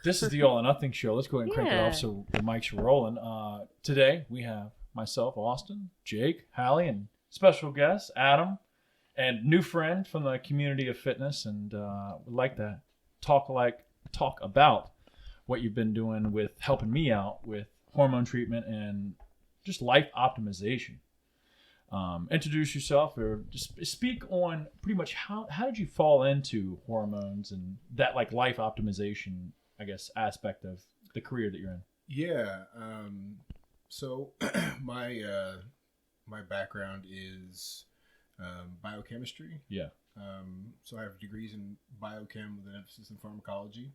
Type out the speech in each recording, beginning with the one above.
This is the All or Nothing show. Let's go ahead and crank it off so the mics are rolling. Today we have myself, Austin, Jake, Hallie, and special guest, Adam, and new friend from the community of fitness. And we'd like to talk about what you've been doing with helping me out with hormone treatment and just life optimization. Introduce yourself or just speak on pretty much how did you fall into hormones and that like life optimization, I guess, aspect of the career that you're in. Yeah. So my background is biochemistry. Yeah. So I have degrees in biochem with an emphasis in pharmacology.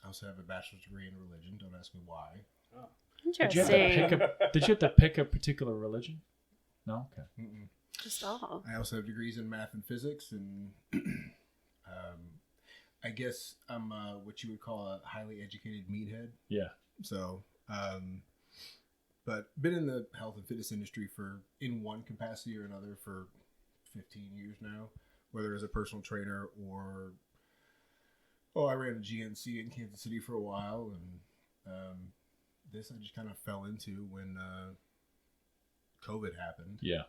I also have a bachelor's degree in religion. Don't ask me why. Oh. Interesting. Did you have to pick a particular religion? No? Okay. Mm-mm. Just all. I also have degrees in math and physics, and I guess I'm what you would call a highly educated meathead. Yeah. So, but been in the health and fitness industry in one capacity or another for 15 years now, whether as a personal trainer or, I ran a GNC in Kansas City for a while, and this I just kind of fell into when COVID happened. Yeah.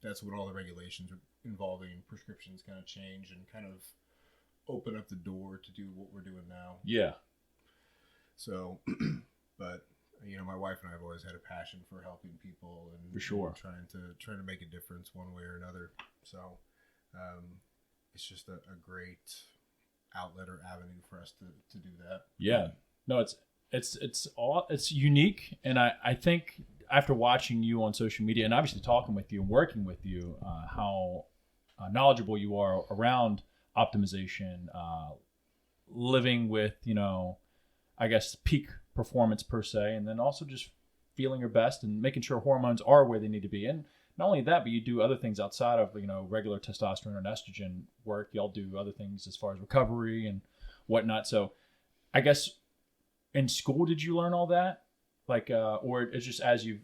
That's when all the regulations involving prescriptions kind of change and kind of open up the door to do what we're doing now. Yeah. So, but my wife and I have always had a passion for helping people and for sure trying to make a difference one way or another. So, it's just a great outlet or avenue for us to do that. Yeah. No, it's unique, and I think after watching you on social media and obviously talking with you and working with you, how knowledgeable you are around optimization, living with I guess peak performance per se, and then also just feeling your best and making sure hormones are where they need to be. And not only that, but you do other things outside of regular testosterone and estrogen work. Y'all do other things as far as recovery and whatnot. So I guess in school, did you learn all that? Like, or it's just as you've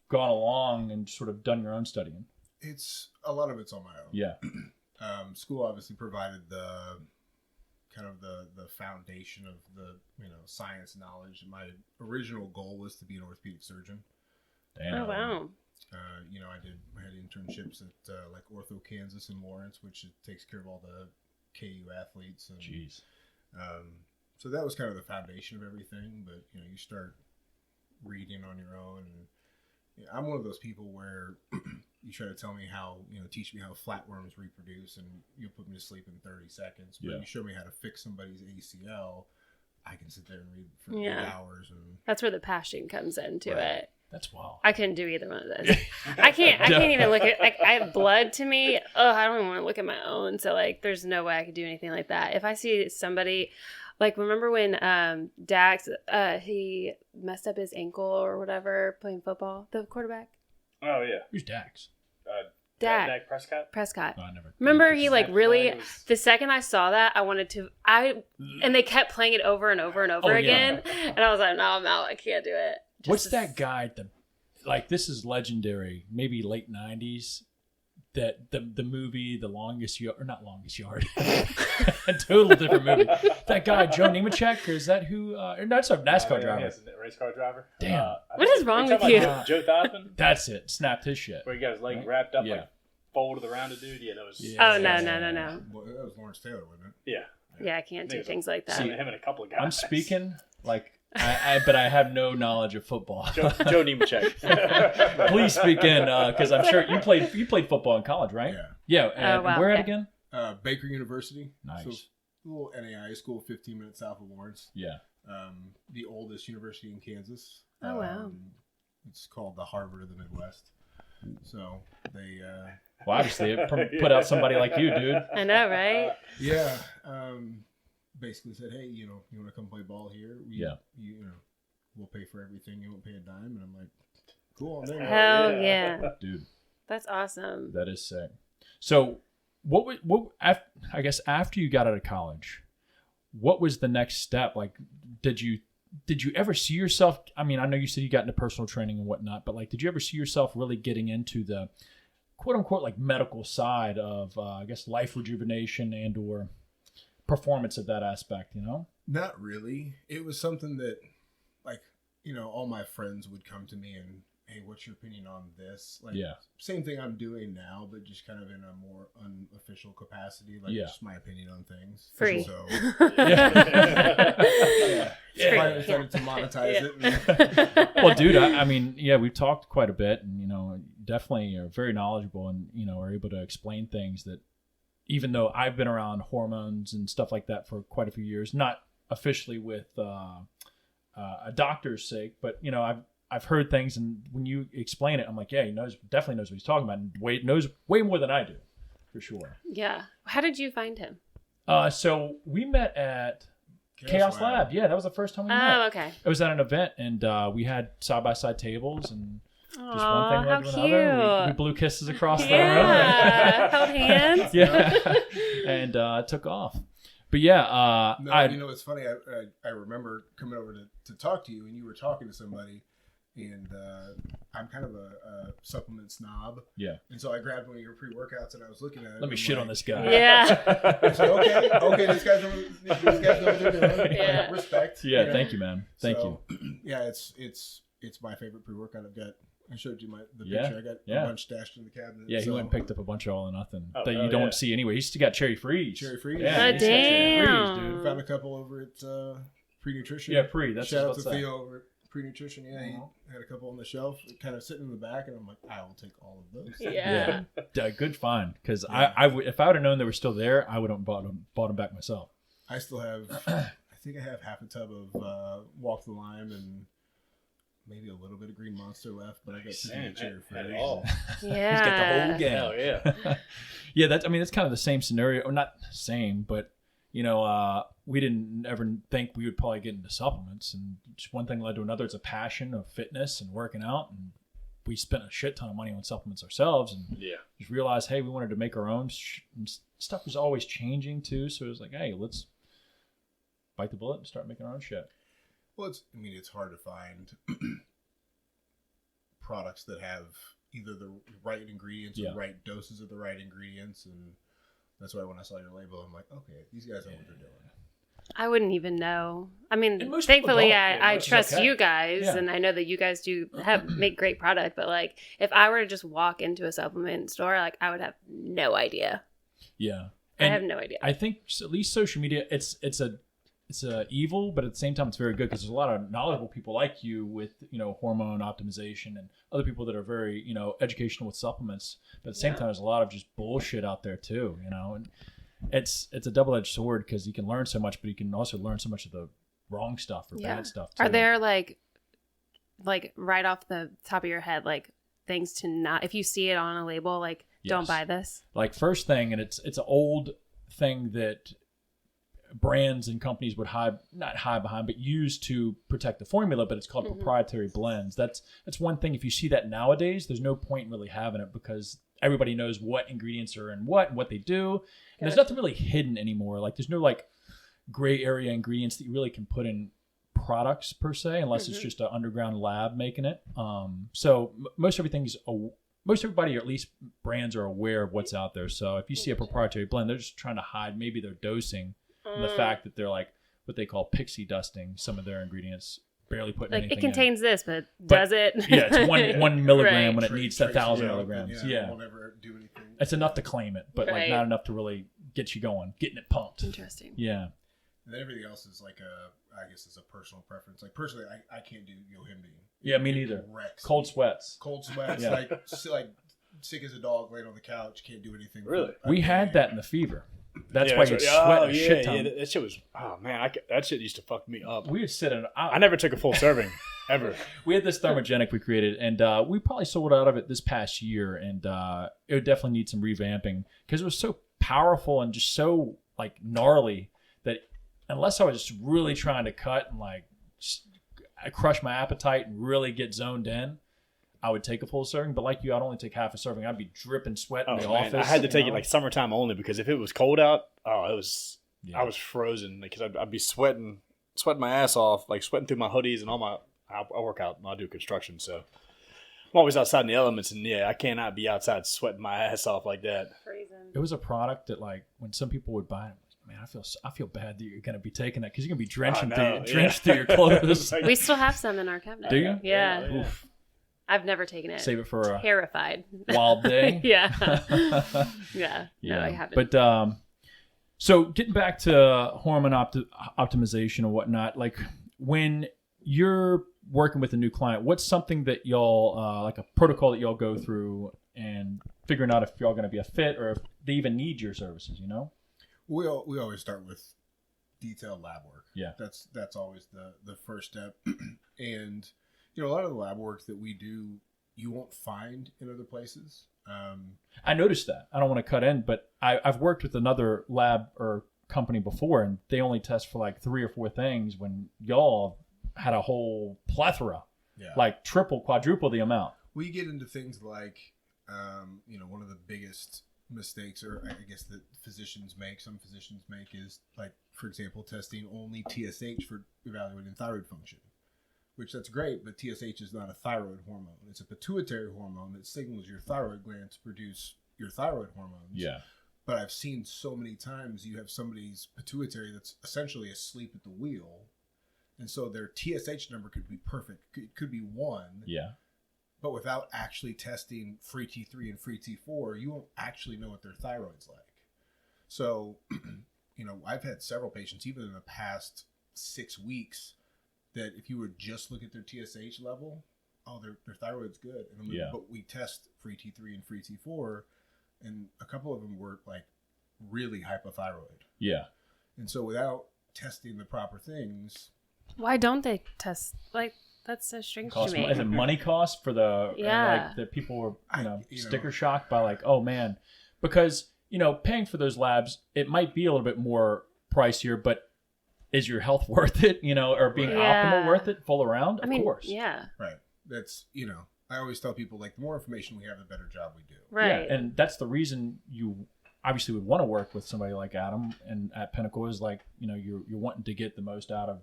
gone along and sort of done your own studying? It's a lot of it's on my own. Yeah. School obviously provided the kind of the foundation of the science knowledge. My original goal was to be an orthopedic surgeon. Damn. Oh wow. I had internships at like Ortho Kansas in Lawrence, which takes care of all the KU athletes. And, jeez. So that was kind of the foundation of everything. But you start reading on your own, and I'm one of those people where you try to tell me teach me how flatworms reproduce, and you put me to sleep in 30 seconds. But you show me how to fix somebody's ACL, I can sit there and read for 8 hours. And that's where the passion comes into it. That's wild. I couldn't do either one of those. I can't even look at, like, I have blood to me. Oh, I don't even want to look at my own. So like, there's no way I could do anything like that. If I see somebody, like, remember when Dax, he messed up his ankle or whatever playing football, the quarterback? Oh yeah. Who's Dax? Dak Prescott. No, I never. Remember he like really, the second I saw that, I wanted to, and they kept playing it over and over and over again. Yeah. And I was like, no, I'm out. I can't do it. What's that guy? This is legendary. Maybe late 90s. That the movie, The Longest Yard, or not Longest Yard, a total different movie. That guy, Joe Nemechek, or is that who? No, it's a NASCAR driver. Yes, a race car driver. Damn. What is wrong with you? Joe Thompson? That's it. Snapped his shit. Where he got his leg wrapped up, like folded around a dude. Yeah, that was. Yeah. Oh, no. Well, that was Lawrence Taylor, wasn't it? Yeah. Yeah, I can't do things like that. See, him and a couple of guys. I'm speaking like. But I have no knowledge of football. Joe Nemechek. Please speak in, because I'm sure you played football in college, right? Yeah. And where at again? Baker University. Nice. So, a little NAI school, 15 minutes south of Lawrence. Yeah. The oldest university in Kansas. Oh wow. It's called the Harvard of the Midwest. So they. Well, obviously, it put out somebody like you, dude. I know, right? Yeah. Basically said, hey, you want to come play ball here? We'll pay for everything. You won't pay a dime. And I'm like, cool. I'm there. Hell yeah. Dude. That's awesome. That is sick. So I guess after you got out of college, what was the next step? Like, did you ever see yourself? I mean, I know you said you got into personal training and whatnot, but like, did you ever see yourself really getting into the quote unquote like medical side of, I guess, life rejuvenation and or performance of that aspect, Not really. It was something that, like, all my friends would come to me and, hey, what's your opinion on this? Like, same thing I'm doing now, but just kind of in a more unofficial capacity, like just my opinion on things. Free. So, Yeah. Started to monetize it. Well, dude, I mean, we've talked quite a bit, and definitely are very knowledgeable, and are able to explain things that, even though I've been around hormones and stuff like that for quite a few years, not officially with a doctor's sake, but I've heard things, and when you explain it, I'm like, he definitely knows what he's talking about, and knows way more than I do, for sure. Yeah. How did you find him? So we met at Chaos Lab. Yeah, that was the first time we met. Oh, okay. It was at an event, and we had side-by-side tables, and just Aw, one thing led to another. We blew kisses across the room. Yeah. Held hands. Yeah. And took off. But yeah. It's funny. I remember coming over to talk to you, and you were talking to somebody, and I'm kind of a supplement snob. Yeah. And so I grabbed one of your pre-workouts, and I was looking at it. Let me shit on this guy. Yeah. I said, okay, this guy's know what they're doing. Yeah. Respect. Yeah, thank you, man. Thank you. Yeah, it's my favorite pre-workout. I showed you the picture. I got a bunch stashed in the cabinet. Yeah, he went and picked up a bunch of all or nothing that you don't see anyway. He's still got cherry freeze. Cherry freeze. Yeah, damn. Cherry freeze, dude. Found a couple over at Pre-Nutrition. Yeah, That's Shout out to Theo over at Pre-Nutrition. Yeah, he had a couple on the shelf, kind of sitting in the back, and I'm like, I will take all of those. Yeah. Good find, because if I would have known they were still there, I would have bought them back myself. I still have, I think I have half a tub of Walk the Lime and maybe a little bit of Green Monster left, but I got cherry freeze. Yeah. He's got the whole game. Hell yeah. Yeah, that's kind of the same scenario, or not same, but we didn't ever think we would probably get into supplements, and just one thing led to another. It's a passion of fitness and working out, and we spent a shit ton of money on supplements ourselves, and just realized, hey, we wanted to make our own. Stuff was always changing too, so it was like, hey, let's bite the bullet and start making our own shit. Well, it's hard to find products that have either the right ingredients or the right doses of the right ingredients, and that's why when I saw your label, I'm like, okay, these guys know what they're doing. I wouldn't even know. I mean, most thankfully, people I trust you guys, Yeah. and I know that you guys do make great product. But like, if I were to just walk into a supplement store, like, I would have no idea. Yeah, I have no idea. I think at least social media, it's a evil, but at the same time, it's very good, because there's a lot of knowledgeable people like you with hormone optimization, and other people that are very educational with supplements. But at the same time, there's a lot of just bullshit out there too, and it's a double-edged sword, because you can learn so much, but you can also learn so much of the wrong stuff or bad stuff too. Are there like right off the top of your head, like, things to not, if you see it on a label, like, don't buy this? Like, first thing, and it's an old thing that brands and companies would not hide behind, but use to protect the formula, but it's called proprietary blends. That's one thing. If you see that nowadays, there's no point in really having it, because everybody knows what ingredients are in what and what they do. And there's nothing really hidden anymore. Like, there's no like gray area ingredients that you really can put in products per se, unless it's just an underground lab making it. So most everybody, or at least brands, are aware of what's out there. So if you see a proprietary blend, they're just trying to hide maybe their dosing, and the fact that they're like what they call pixie dusting some of their ingredients, barely putting like, anything it contains in. this, but does it? Yeah, it's one milligram Right. when it needs 1,000 milligrams. It won't ever do anything. It's enough to claim it, but like Right. not enough to really get you going, getting it pumped. Interesting. Yeah. And then everything else is like I guess it's a personal preference. Like, personally, I can't do yohimbine. Yeah, me neither. Wrecks. Cold sweats. Yeah. like sick as a dog laying on the couch, can't do anything. Really? We had that in the fever. That's why you sweat a shit ton. Yeah, that shit was, oh man, that shit used to fuck me up. We would sit in. I never took a full serving, ever. We had this thermogenic we created, and we probably sold out of it this past year, and it would definitely need some revamping, because it was so powerful and just so like gnarly that unless I was just really trying to cut and like I crush my appetite and really get zoned in, I would take a full serving. But like you, I'd only take half a serving. I'd be dripping sweat in the office. I had to take it like summertime only, because if it was cold out, I was frozen, because I'd be sweating my ass off, like sweating through my hoodies and all my. I work out and I do construction, so I'm always outside in the elements, and I cannot be outside sweating my ass off like that. Freezing. It was a product that, like, when some people would buy it, man, I feel bad that you're going to be taking that because you're going to be drenched through your clothes. We still have some in our cabinet. Do you? Yeah. Oof. I've never taken it. Save it for a terrified wild day. Yeah. Yeah. No, I haven't. But so getting back to hormone optimization and whatnot, like when you're working with a new client, what's something that y'all like a protocol that y'all go through and figuring out if y'all going to be a fit or if they even need your services, you know? We always start with detailed lab work. Yeah. That's always the first step. And, you know, a lot of the lab work that we do, you won't find in other places. I noticed that. I don't want to cut in, but I've worked with another lab or company before, and they only test for like 3 or 4 things when y'all had a whole plethora, like triple, quadruple the amount. We get into things like, you know, one of the biggest mistakes, or I guess that some physicians make is, like, for example, testing only TSH for evaluating thyroid function, which that's great, but TSH is not a thyroid hormone. It's a pituitary hormone that signals your thyroid gland to produce your thyroid hormones. Yeah. But I've seen so many times you have somebody's pituitary that's essentially asleep at the wheel, and so their TSH number could be perfect. It could be 1. Yeah. But without actually testing free T3 and free T4, you won't actually know what their thyroid's like. So, you know, I've had several patients, even in the past 6 weeks, that if you would just look at their TSH level, their thyroid's good. And then but we test free T3 and free T4, and a couple of them were like really hypothyroid. Yeah. And so without testing the proper things. Why don't they test? Like, that's so strange to me. Is it money cost for the like that people were sticker shocked by, like, oh man, because you know, paying for those labs, it might be a little bit more pricier, but is your health worth it? You know, or being optimal worth it full around? Of course. Yeah. Right. That's, you know, I always tell people, like, the more information we have, the better job we do. Right. Yeah, and that's the reason you obviously would want to work with somebody like Adam and at Pinnacle, is like, you know, you're wanting to get the most out of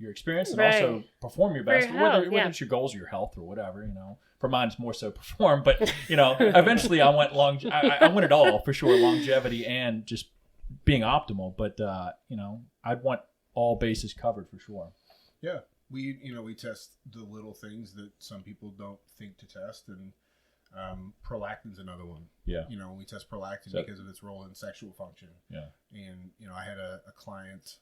your experience and also perform your best, whether it's your goals or your health or whatever, you know. For mine, it's more so perform, but you know, eventually I want I want it all for sure, longevity and just being optimal. But you know, I'd want all bases covered for sure. Yeah, we test the little things that some people don't think to test, and prolactin's another one. Yeah, you know, we test prolactin because of its role in sexual function. Yeah, and you know, I had a client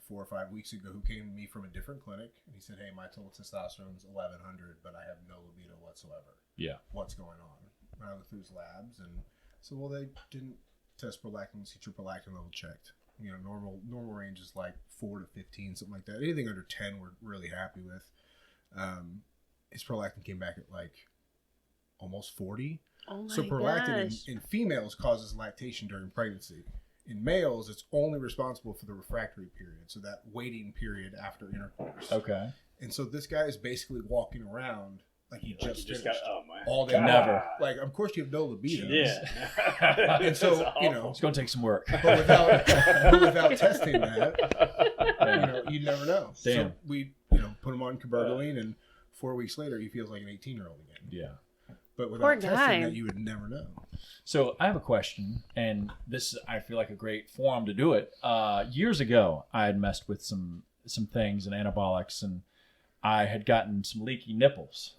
4 or 5 weeks ago who came to me from a different clinic, and he said, hey, my total testosterone is 1100, but I have no libido whatsoever. Yeah. What's going on? And I looked through his labs and said, well, they didn't test prolactin, see your prolactin level checked. You know, normal range is like 4 to 15, something like that. Anything under 10 we're really happy with. His prolactin came back at like almost 40. Oh my so prolactin in females causes lactation during pregnancy. In males, it's only responsible for the refractory period, so that waiting period after intercourse. Okay. And so this guy is basically walking around like he just finished all day. Never. Like, of course, you have no libido. Yeah. And so, you know, it's going to take some work. But without testing that, you know, you never know. Damn. So we, you know, put him on cabergoline, and 4 weeks later, he feels like an 18-year-old again. Yeah. But without testing that, you would never know. So I have a question, and this, I feel like, a great forum to do it. Years ago, I had messed with some things and anabolics, and I had gotten some leaky nipples.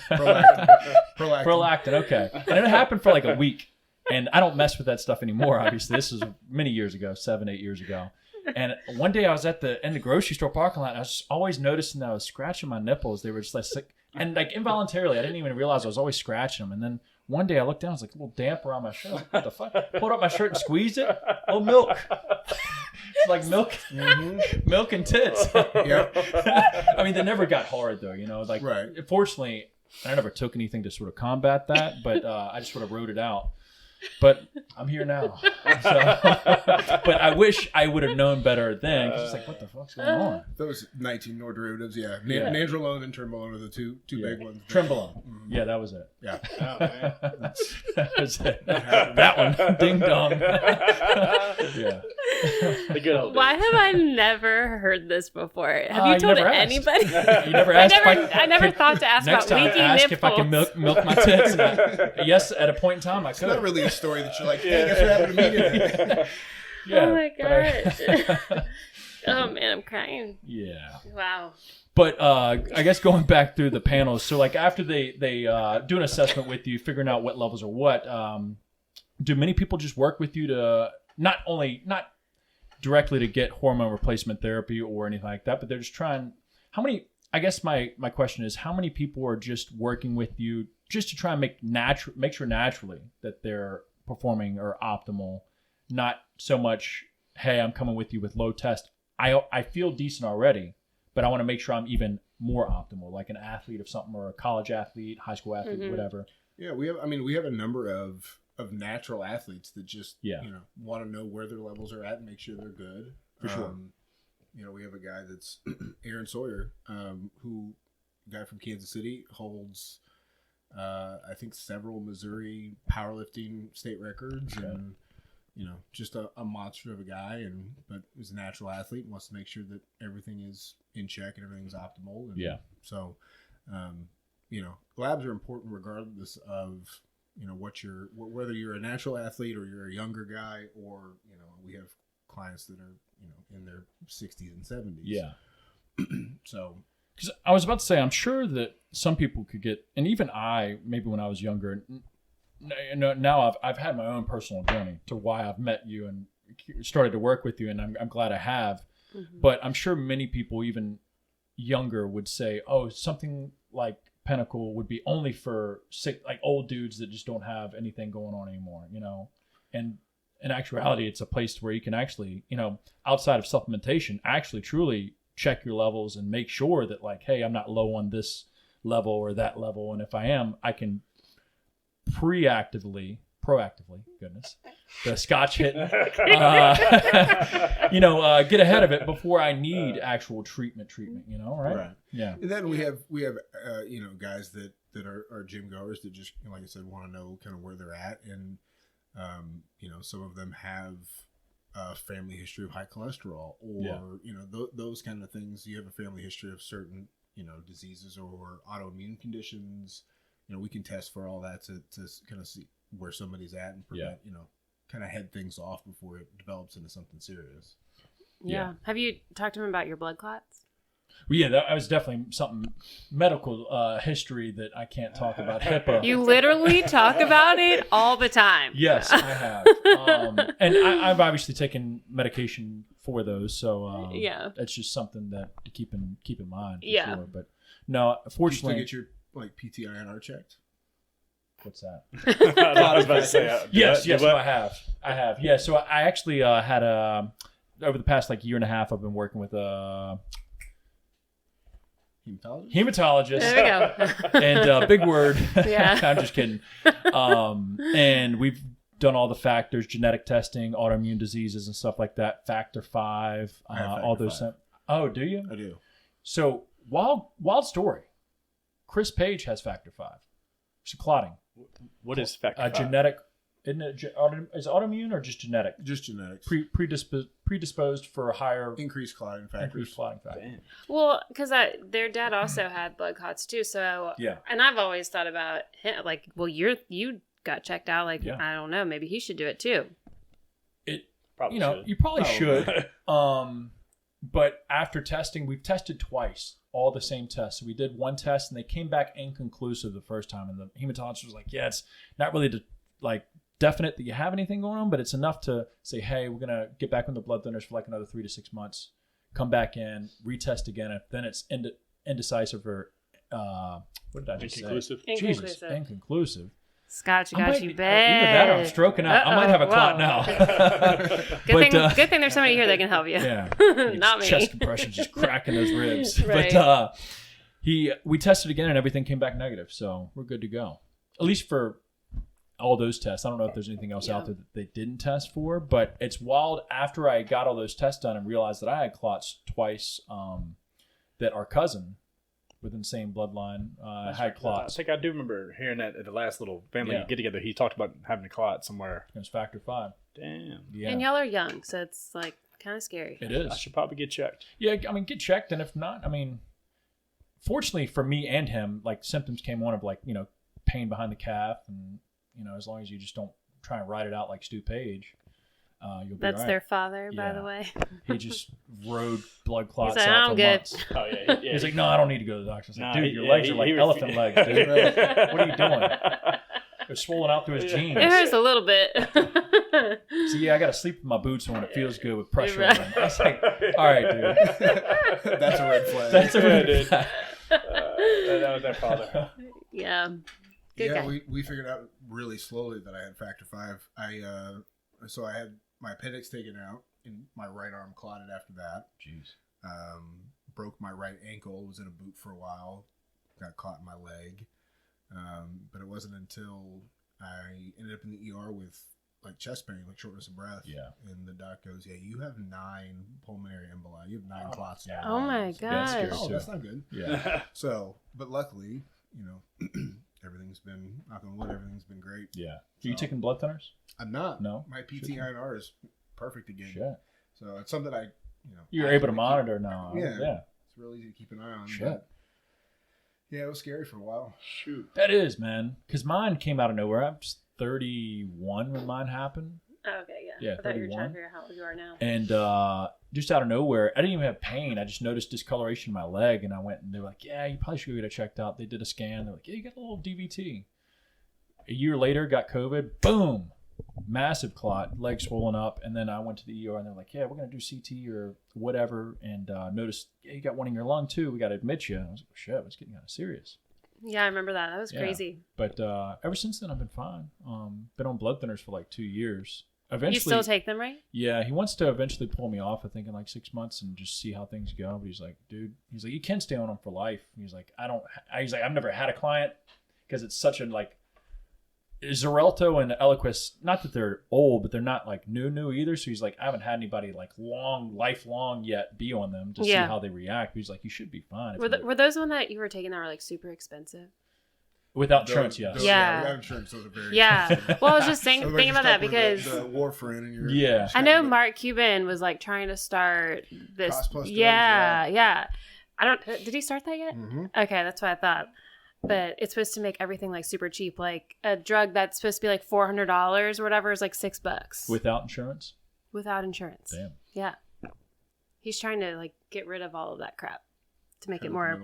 Prolactin, okay. And it happened for like a week, and I don't mess with that stuff anymore, obviously. This was many years ago, 7, 8 years ago. And one day I was in the grocery store parking lot, and I was always noticing that I was scratching my nipples. They were just like sick. And like involuntarily, I didn't even realize I was always scratching them. And then one day I looked down, it was like a little damp around my shirt. Like, what the fuck? Pulled up my shirt and squeezed it. Oh, milk. It's like milk, milk and tits. Yep. I mean, they never got hard though, you know. Like, fortunately, I never took anything to sort of combat that, but I just sort of wrote it out. But I'm here now. So, but I wish I would have known better then. Cause it's like, what the fuck's going on? Those 19 Nor derivatives, Nandrolone and Trenbolone are the two big ones. Trenbolone. Mm-hmm. Yeah, that was it. Yeah. Oh, man. That was it. That one. Ding dong. Yeah. The good old days. Why have I never heard this before? Have you told anybody? You never asked. I never thought to ask next about time leaky ask nipples. if I can milk my tits. And yes, at a point in time I could. It's not really a story that you're like, hey, guess what happened to me today? Yeah, Oh my gosh. Oh man, I'm crying. Yeah. Wow. But I guess going back through the panels, so like after they do an assessment with you, figuring out what levels are what, do many people just work with you to not directly to get hormone replacement therapy or anything like that, but they're just trying, how many, I guess my question is, how many people are just working with you just to try and make sure naturally that they're performing or optimal, not so much, hey, I'm coming with you with low test. I feel decent already, but I want to make sure I'm even more optimal, like an athlete of something or a college athlete, high school athlete, whatever. Yeah, we have a number of natural athletes that just want to know where their levels are at and make sure they're good. For sure. We have a guy that's Aaron Sawyer, who guy from Kansas City, holds I think several Missouri powerlifting state records and just a monster of a guy, but is a natural athlete and wants to make sure that everything is in check and everything's optimal. And so, labs are important regardless of, whether you're a natural athlete or you're a younger guy, or, we have clients that are, in their 60s and 70s. Yeah. So, because I was about to say, I'm sure that some people could get, and even I, maybe when I was younger, now I've had my own personal journey to why I've met you and started to work with you, and I'm glad I have. Mm-hmm. But I'm sure many people, even younger, would say, "Oh, something like Pinnacle would be only for sick, like old dudes that just don't have anything going on anymore." And in actuality, it's a place where you can actually, outside of supplementation, actually truly check your levels and make sure that, like, hey, I'm not low on this level or that level, and if I am, I can proactively, goodness, the Scotch hitting, get ahead of it before I need actual treatment, right? Yeah. And then we have guys that are gym goers that just, like I said, want to know kind of where they're at. And, some of them have a family history of high cholesterol or, those kind of things. You have a family history of certain, diseases or autoimmune conditions. We can test for all that to kind of see where somebody's at and prevent, kind of head things off before it develops into something serious. Yeah. Have you talked to him about your blood clots? Well, yeah, that was definitely something medical history that I can't talk about. HIPAA. You literally talk about it all the time. Yes, I have. And I've obviously taken medication for those, so it's just something that to keep in mind. For sure. But no, fortunately, get your PTINR checked. What's that? I was about to say. Yes, I have. Yeah, so I actually had over the past year and a half, I've been working with a hematologist. There we go. And big word. Yeah. I'm just kidding. And we've done all the factors, genetic testing, autoimmune diseases and stuff like that. Factor 5, all those. Oh, do you? I do. So wild story. Chris Page has factor 5. It's clotting. What is factor 5? Genetic. Isn't it, is it autoimmune or just genetic? Just genetics. Predisposed for a higher increased clotting factor. Damn. Well, because their dad also had blood clots too. So and I've always thought about him you got checked out. I don't know, maybe he should do it too. It probably you probably should. But after testing, we've tested twice, all the same tests. So we did one test and they came back inconclusive the first time, and the hematologist was like, "Yeah, it's not really definite that you have anything going on, but it's enough to say, hey, we're gonna get back on the blood thinners for another 3 to 6 months, come back in, retest again. If then it's indecisive or what did I just inconclusive. Say? Jesus, inconclusive. Scott, you got you bad. Either that or I'm stroking out. I might have a clot now. Good thing there's somebody here that can help you. Yeah, not me. Chest compression, just cracking those ribs. Right. But we tested again and everything came back negative, so we're good to go. At least for all those tests. I don't know if there's anything else out there that they didn't test for, but it's wild. After I got all those tests done and realized that I had clots twice, that our cousin within the same bloodline had clots. I think I do remember hearing that at the last little family get together. He talked about having a clot somewhere. It was factor 5. Damn. Yeah. And y'all are young, so it's kind of scary. It is. I should probably get checked. Yeah, get checked, and if not, fortunately for me and him, symptoms came on of pain behind the calf and. As long as you just don't try and ride it out like Stu Page, You'll be That's all right. their father, by Yeah. the way. He just rode blood clots like, out "I'm for good." months. Oh yeah. He's like, no, I don't need to go to the doctor. I was like, Nah, dude, your legs are like elephant legs, dude. What are you doing? They're swollen out through his jeans. It hurts a little bit. So yeah, I got to sleep with my boots on when it feels good with pressure Right. on them. I was like, all right, dude. That's a red flag. That's a red dude. flag. That was their father. Yeah. Good yeah, guy. we figured out really slowly that I had factor 5. So I had my appendix taken out and my right arm clotted after that. Jeez. Broke my right ankle, was in a boot for a while, got caught in my leg. But it wasn't until I ended up in the ER with like chest pain, like shortness of breath. Yeah. And the doc goes, yeah, you have 9 pulmonary emboli. You have 9 clots. In your Oh my lungs." That's scary, gosh. Oh, too. that's not good. Yeah. So, but luckily, everything's been, knock on wood, everything's been great. Yeah. Are you So- taking blood thinners? I'm not. No? My PT-INR is perfect again. Shit. So it's something I, You're able to keep- monitor now. Yeah. Yeah. It's real easy to keep an eye on. Shit. but yeah, it was scary for a while. Shoot. That is, man. Because mine came out of nowhere. I was 31 when mine happened. Oh, okay, yeah. Yeah, I thought you were trying 31. to figure out how old you are now. And just out of nowhere, I didn't even have pain. I just noticed discoloration in my leg. And I went and they were like, yeah, you probably should go get it checked out. They did a scan. They're like, yeah, you got a little DVT. A year later, got COVID. Boom. Massive clot, leg swollen up. And then I went to the ER and they're like, yeah, we're going to do CT or whatever. And noticed, yeah, you got one in your lung too. We got to admit you. I was like, shit, it's getting kind of serious. Yeah, I remember that. That was Yeah. crazy. But ever since then, I've been fine. Been on blood thinners for like 2 years. Eventually, You still take them, right? yeah, he wants to eventually pull me off, I think, in like 6 months and just see how things go. But he's like, dude, he's like, you can stay on them for life. He's like, he's like, I've never had a client because it's such a like, Xarelto and Eliquis, not that they're old, but they're not like new either. So he's like, I haven't had anybody like lifelong yet be on them to see Yeah. how they react. But he's like, you should be fine. Were those the one that you were taking that were like super expensive? Without insurance, yes. Yeah. Without insurance, those are very Yeah. expensive. Well, I was just thinking Otherwise, about you're that stuck because with the warfarin and your Yeah. I know Mark Cuban was like trying to start this. Cost plus drugs, Yeah. I don't. Did he start that yet? Mm-hmm. Okay, that's what I thought. But it's supposed to make everything like super cheap. Like a drug that's supposed to be like $400 or whatever is like $6 Without insurance? without insurance. Damn. Yeah, he's trying to like get rid of all of that crap to make it more.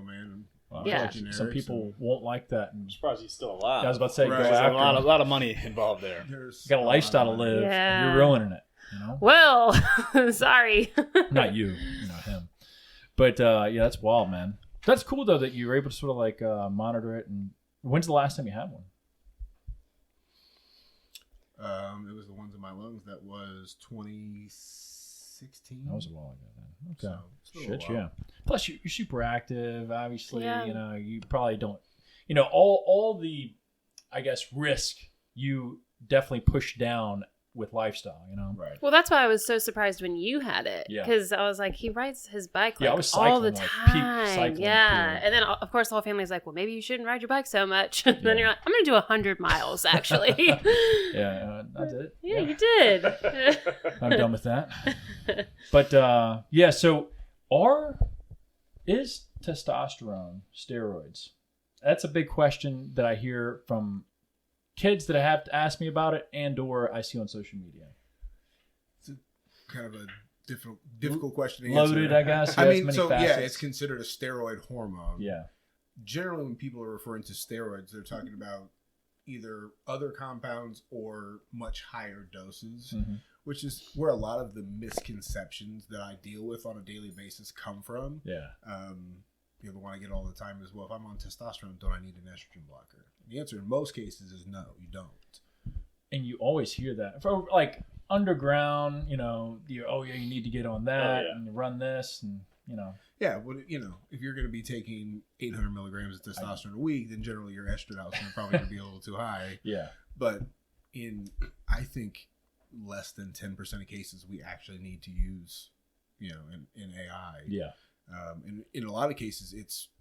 Wow. Yeah. Some people won't like that. And I'm surprised he's still alive. I was about to say, Right. go There's after a him. lot of money involved there. You got a lifestyle to live. Yeah. You're ruining it. You know, Well, sorry. not you, him. But yeah, that's wild, man. That's cool though that you were able to sort of like monitor it. And when's the last time you had one? It was the ones in my lungs. That was 2016. That was a while ago then. Okay. So, it's been a Shit, while. yeah. Plus, you're super active. Obviously, Yeah. you probably don't. All the, I guess, risk you definitely push down with lifestyle. Right. Well, that's why I was so surprised when you had it. Yeah. Because I was like, he rides his bike like Yeah, I was all the cycling, like, peak time. cycling Yeah. period. And then, of course, the whole family's like, well, maybe you shouldn't ride your bike so much. And then Yeah. you're like, I'm going to do 100 miles, actually. Yeah, I did it. Yeah, you did. I'm done with that. But yeah, so is testosterone steroids? That's a big question that I hear from kids that have to ask me about it, and or I see on social media. It's kind of a difficult question to answer. Loaded, I guess. I It has mean, many so facets. yeah, it's considered a steroid hormone. Yeah. Generally, when people are referring to steroids, they're talking about either other compounds or much higher doses, Mhm. which is where a lot of the misconceptions that I deal with on a daily basis come from. Yeah. The one I get all the time is, well, if I'm on testosterone, don't I need an estrogen blocker? The answer in most cases is no, you don't. And you always hear that for like underground. You need to get on that and you run this, and Yeah, but if you're going to be taking 800 milligrams of testosterone a week, then generally your estradiol's probably going to be a little too high. Yeah. But I think less than 10% of cases we actually need to use, in AI. Yeah. And in a lot of cases,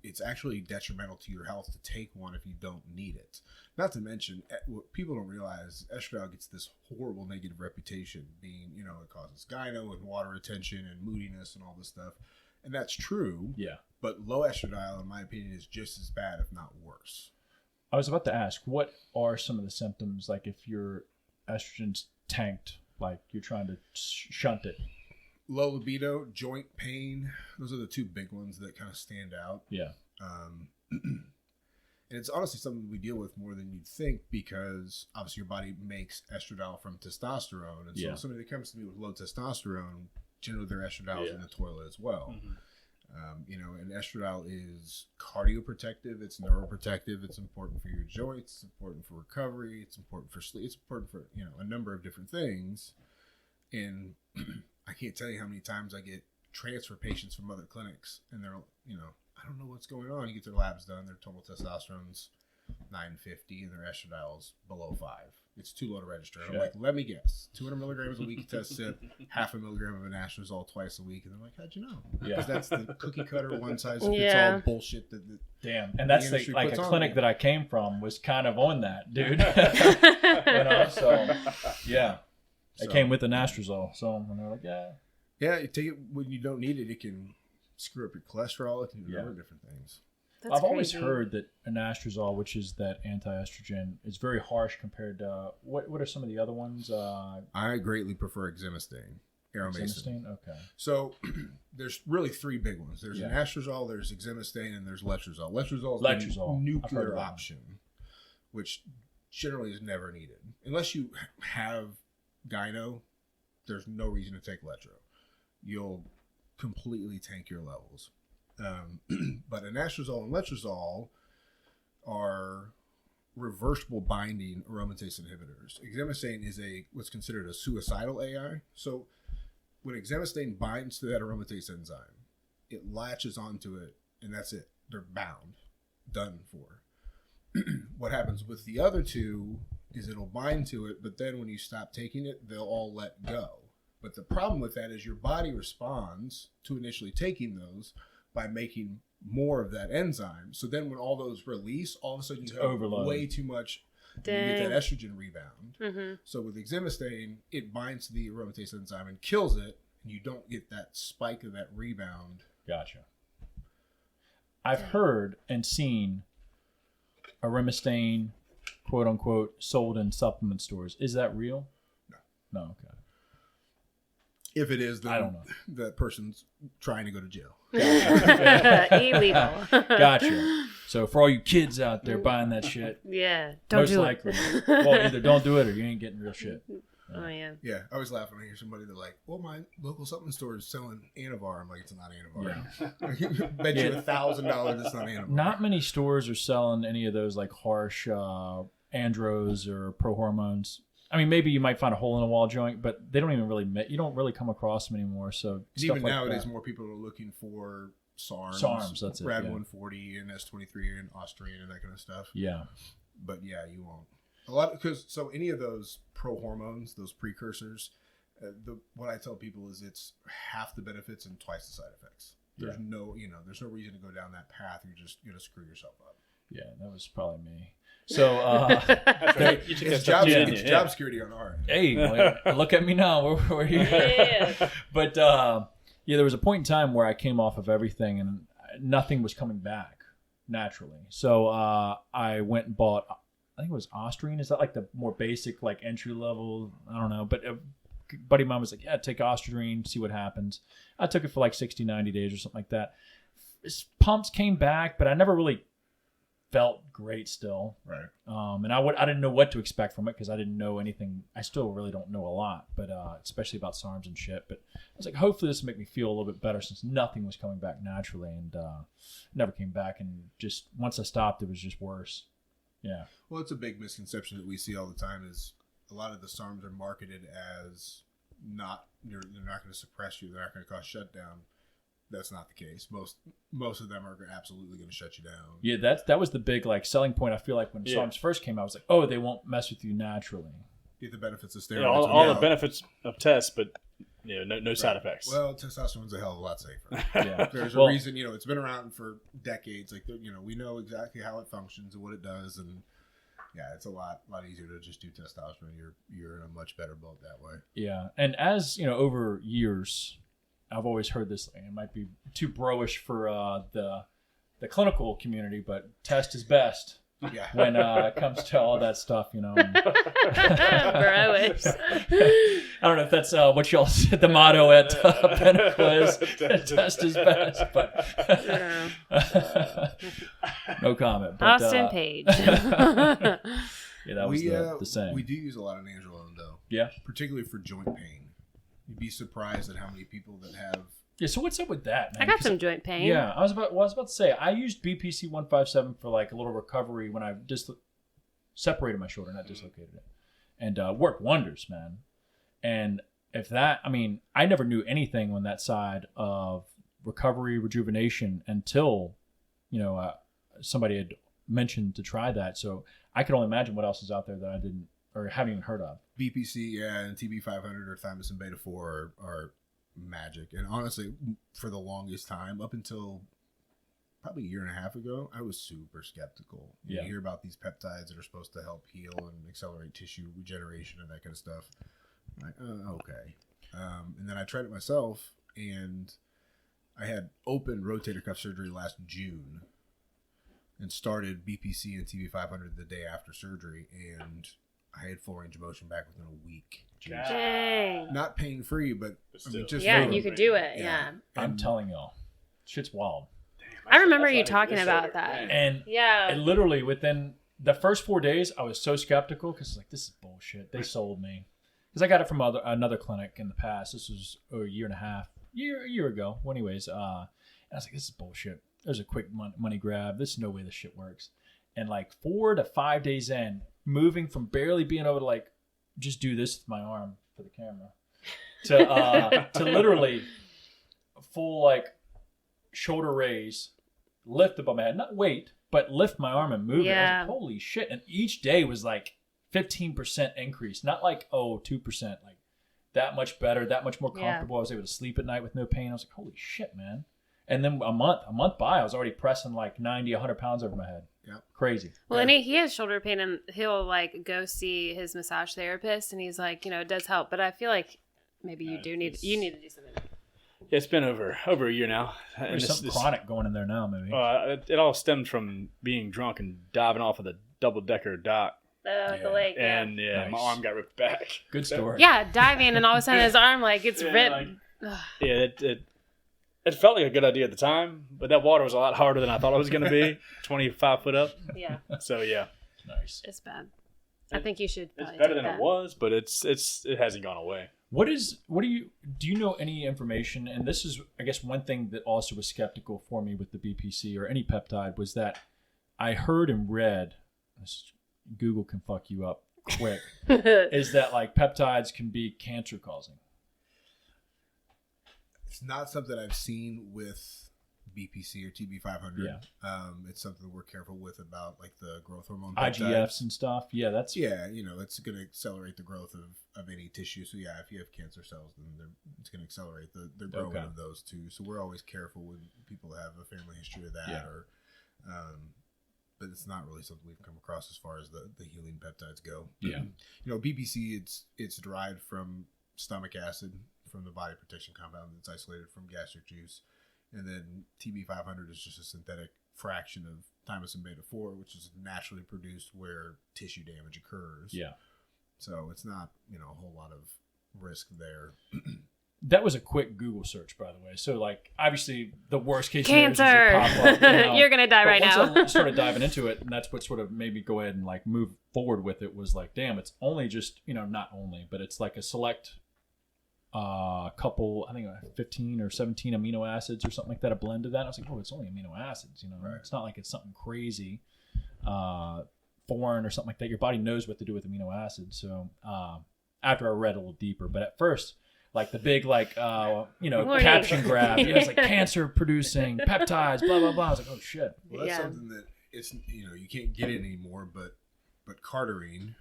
it's actually detrimental to your health to take one if you don't need it. Not to mention, what people don't realize, estradiol gets this horrible negative reputation, being, it causes gyno and water retention and moodiness and all this stuff. And that's true. Yeah. But low estradiol, in my opinion, is just as bad, if not worse. I was about to ask, what are some of the symptoms, like if your estrogen's tanked, like you're trying to shunt it? Low libido, joint pain. Those are the two big ones that kind of stand out. Yeah. And it's honestly something we deal with more than you'd think because obviously your body makes estradiol from testosterone. And so somebody that comes to me with low testosterone, generally their estradiol is in the toilet as well. And estradiol is cardioprotective, it's neuroprotective, it's important for your joints, it's important for recovery, it's important for sleep, it's important for, a number of different things. And I can't tell you how many times I get transfer patients from other clinics and they're, I don't know what's going on. You get their labs done, their total testosterone's 950 and their estradiol's below 5. It's too low to register. I'm like, let me guess. 200 milligrams a week test sip, half a milligram of anastrozole twice a week. And they're like, how'd you know? Because that's the cookie cutter one size fits all bullshit. Damn. And that's like a clinic that I came from was kind of on that, dude. It came with anastrozole. So and they're like, yeah, you take it when you don't need it. It can screw up your cholesterol. It can do a number of different things. I've always heard that anastrozole, which is that anti-estrogen, is very harsh compared to what are some of the other ones? I greatly prefer exemestane. Exemestane? Okay. So there's really three big ones. There's anastrozole, there's exemestane, and there's letrozole. Letrozole is the nuclear option, which generally is never needed. Unless you have gyno, there's no reason to take letro. You'll completely tank your levels. But anastrozole and letrozole are reversible binding aromatase inhibitors. Exemestane is what's considered a suicidal AI. So when exemestane binds to that aromatase enzyme, it latches onto it, and that's it. They're bound, done for. What happens with the other two is it'll bind to it, but then when you stop taking it, they'll all let go. But the problem with that is your body responds to initially taking those by making more of that enzyme. So then when all those release, all of a sudden you have way too much. You get that estrogen rebound. So with exemestane, it binds to the aromatase enzyme and kills it, and you don't get that spike of that rebound. Gotcha. I've heard and seen aromatase, quote unquote, sold in supplement stores. Is that real? No. Okay. If it is, then I don't know. That person's trying to go to jail. Illegal. Gotcha. So for all you kids out there buying that shit, don't most do likely, well, either don't do it or you ain't getting real shit. Oh yeah. Yeah, I always laugh when I hear somebody that's like, "Well, my local supplement store is selling Anavar." I'm like, "It's not Anavar." Yeah. Bet you $1,000 it's not Anavar. Not many stores are selling any of those like harsh andros or pro hormones. I mean, maybe you might find a hole in a wall joint, but they don't even really. You don't really come across them anymore. So even nowadays, more people are looking for SARMs, that's it. Rad 140 and S23 and Osterdam and that kind of stuff. Yeah, but yeah, you won't. A lot because any of those pro hormones, those precursors, what I tell people is it's half the benefits and twice the side effects. There's no reason to go down that path. You're just gonna screw yourself up. Yeah, that was probably me. So it's job security on our end. Hey, look at me now. We're here. Yeah. But there was a point in time where I came off of everything and nothing was coming back naturally. So I went and bought, I think it was Osterdam. Is that like the more basic, like entry level? I don't know. But a buddy of mine was like, yeah, take Osterdam, see what happens. I took it for like 60, 90 days or something like that. Pumps came back, but I never really felt great still. Right. And I didn't know what to expect from it because I didn't know anything. I still really don't know a lot, but especially about SARMs and shit. But I was like, hopefully this will make me feel a little bit better since nothing was coming back naturally and never came back. And just once I stopped, it was just worse. Yeah. Well, it's a big misconception that we see all the time is a lot of the SARMs are marketed as they're not going to suppress you. They're not going to cause shutdown. That's not the case. Most of them are absolutely going to shut you down. Yeah, that was the big selling point. I feel like when SARMs first came out, I was like, oh, they won't mess with you naturally. Get the benefits of steroids. Yeah, all the benefits of tests, but no side effects. Well, testosterone's a hell of a lot safer. Yeah, there's a reason. It's been around for decades. We know exactly how it functions and what it does, and yeah, it's a lot easier to just do testosterone. You're in a much better boat that way. Yeah, and as over years, I've always heard this thing. It might be too bro-ish for the clinical community, but test is best. Yeah. when it comes to all that stuff, you know. And, Bro-ish. I don't know if that's what y'all said the motto at Pinnacle is. Test is best, but no comment. But, Austin Page. Yeah, that was the same. We do use a lot of nandrolone though. Yeah. Particularly for joint pain. You'd be surprised at how many people that have. Yeah, so what's up with that, man? I got some joint pain. Yeah, I was about to say I used BPC 157 for like a little recovery when I separated my shoulder, not dislocated it, and worked wonders, man. And if that, I mean, I never knew anything on that side of recovery, rejuvenation until, somebody had mentioned to try that. So I could only imagine what else is out there that I didn't or haven't even heard of. BPC, yeah, and TB500 or thymosin beta 4 are magic. And honestly, for the longest time, up until probably a year and a half ago, I was super skeptical. You hear about these peptides that are supposed to help heal and accelerate tissue regeneration and that kind of stuff. I'm like, okay. And then I tried it myself, and I had open rotator cuff surgery last June and started BPC and TB500 the day after surgery, and I had full range of motion back within a week. Dang. Not pain free, but I mean, just you could do it. Yeah. I'm telling y'all, shit's wild. I remember you talking about that. And it literally within the first 4 days, I was so skeptical because like, this is bullshit. They sold me because I got it from another clinic in the past. This was a year ago. Well, anyways, and I was like, this is bullshit. There's a quick money grab. There's no way this shit works. And like 4 to 5 days in, moving from barely being able to like just do this with my arm for the camera to literally full like shoulder raise, lift above my head, not weight, but lift my arm and move it. I was like, holy shit. And each day was like 15% increase, not like 2%, like that much better, that much more comfortable. I was able to sleep at night with no pain. I was like, holy shit, man. And then a month by, I was already pressing like 90, 100 pounds over my head. Yeah. Crazy. Well, and he has shoulder pain, and he'll like go see his massage therapist, and he's like, it does help. But I feel like maybe you need to do something. Yeah, it's been over a year now. There's something chronic going in there now, maybe. It all stemmed from being drunk and diving off of the double-decker dock. The lake, and nice. My arm got ripped back. Good story. Yeah, diving, and all of a sudden his arm like gets ripped. It felt like a good idea at the time, but that water was a lot harder than I thought it was going to be. 25 foot up. Yeah. So yeah. Nice. It's bad. I think you should. It's better than it was, but it hasn't gone away. Do you know any information? And this is, I guess, one thing that also was skeptical for me with the BPC or any peptide was that I heard and read. Google can fuck you up quick. Is that like peptides can be cancer causing? It's not something I've seen with BPC or TB500. Yeah. It's something we're careful with about like the growth hormone peptides. IGFs and stuff. Yeah, that's... Yeah, it's going to accelerate the growth of any tissue. So yeah, if you have cancer cells, then it's going to accelerate the growth of those too. So we're always careful when people have a family history of that but it's not really something we've come across as far as the healing peptides go. Yeah. BPC, it's derived from stomach acid, from the body protection compound that's isolated from gastric juice. And then TB500 is just a synthetic fraction of thymosin beta 4, which is naturally produced where tissue damage occurs. Yeah. So it's not, a whole lot of risk there. That was a quick Google search, by the way. So, like, obviously, the worst case cancer. Scenario is pop up, You're gonna die right now. Once I started diving into it, and that's what sort of made me go ahead and like move forward with it. Was like, damn, it's only just not only, but it's like a select couple. I think 15 or 17 amino acids or something like that. A blend of that. And I was like, oh, it's only amino acids. Right. It's not like it's something crazy, foreign or something like that. Your body knows what to do with amino acids. So after I read a little deeper, but at first. Like the big, caption grab. It's like cancer producing peptides, blah, blah, blah. I was like, oh, shit. Well, that's something that it's, you can't get it anymore, but cardarine,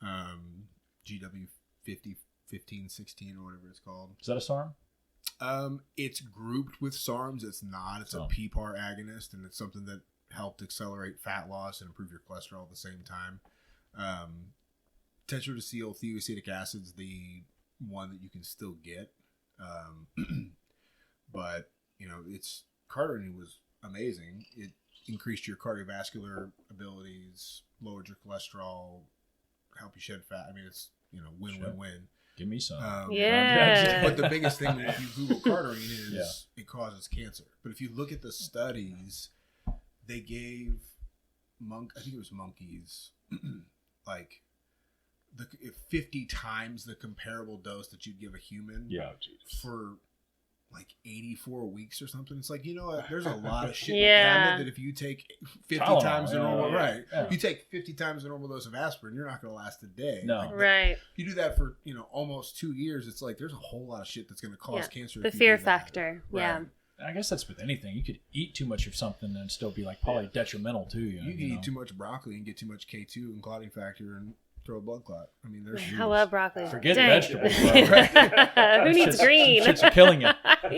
GW 50, 15, 16, or whatever it's called. Is that a SARM? It's grouped with SARMs. It's not. It's a PPAR agonist, and it's something that helped accelerate fat loss and improve your cholesterol at the same time. Testosterone, thioacetic acid's the one that you can still get, but it's cardarine was amazing. It increased your cardiovascular abilities, lowered your cholesterol, help you shed fat. I mean, it's, win-win-win. Give me some. But the biggest thing, if you Google cardarine, is it causes cancer. But if you look at the studies, they gave I think it was monkeys, like 50 times the comparable dose that you'd give a human for like 84 weeks or something. It's like, there's a lot of shit that if you take 50 times the normal, you take 50 times the normal dose of aspirin, you're not going to last a day. No. Like, right. You do that for, almost 2 years. It's like, there's a whole lot of shit that's going to cause cancer. The fear factor. Right. Yeah. I guess that's with anything. You could eat too much of something and still be like probably detrimental to you. You can eat too much broccoli and get too much K2 and clotting factor and throw a blood clot. I mean, there's. I love broccoli. Forget vegetables, bro. Who needs green? Shits are killing you.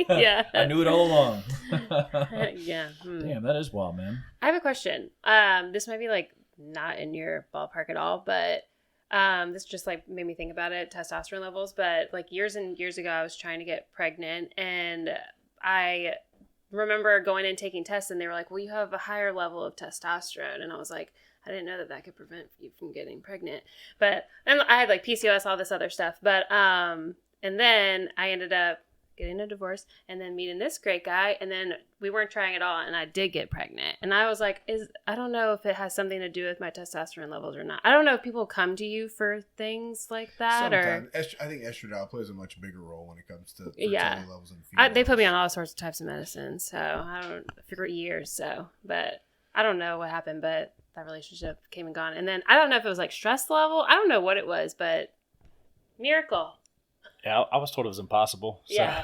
Yeah. I knew it all along. Yeah. Damn, that is wild, man. I have a question. This might be like not in your ballpark at all, but this just like made me think about it, testosterone levels. But like years and years ago, I was trying to get pregnant, and I remember going and taking tests, and they were like, well, you have a higher level of testosterone. And I was like, I didn't know that could prevent you from getting pregnant. And I had like PCOS, all this other stuff. But, and then I ended up getting a divorce and then meeting this great guy. And then we weren't trying at all. And I did get pregnant. And I was like, I don't know if it has something to do with my testosterone levels or not. I don't know if people come to you for things like that. Sometimes. I think estradiol plays a much bigger role when it comes to fertility levels in females. They put me on all sorts of types of medicine. So I figure years. But I don't know what happened, but that relationship came and gone. And then I don't know if it was like stress level. I don't know what it was, but miracle. Yeah, I was told it was impossible. So. Yeah.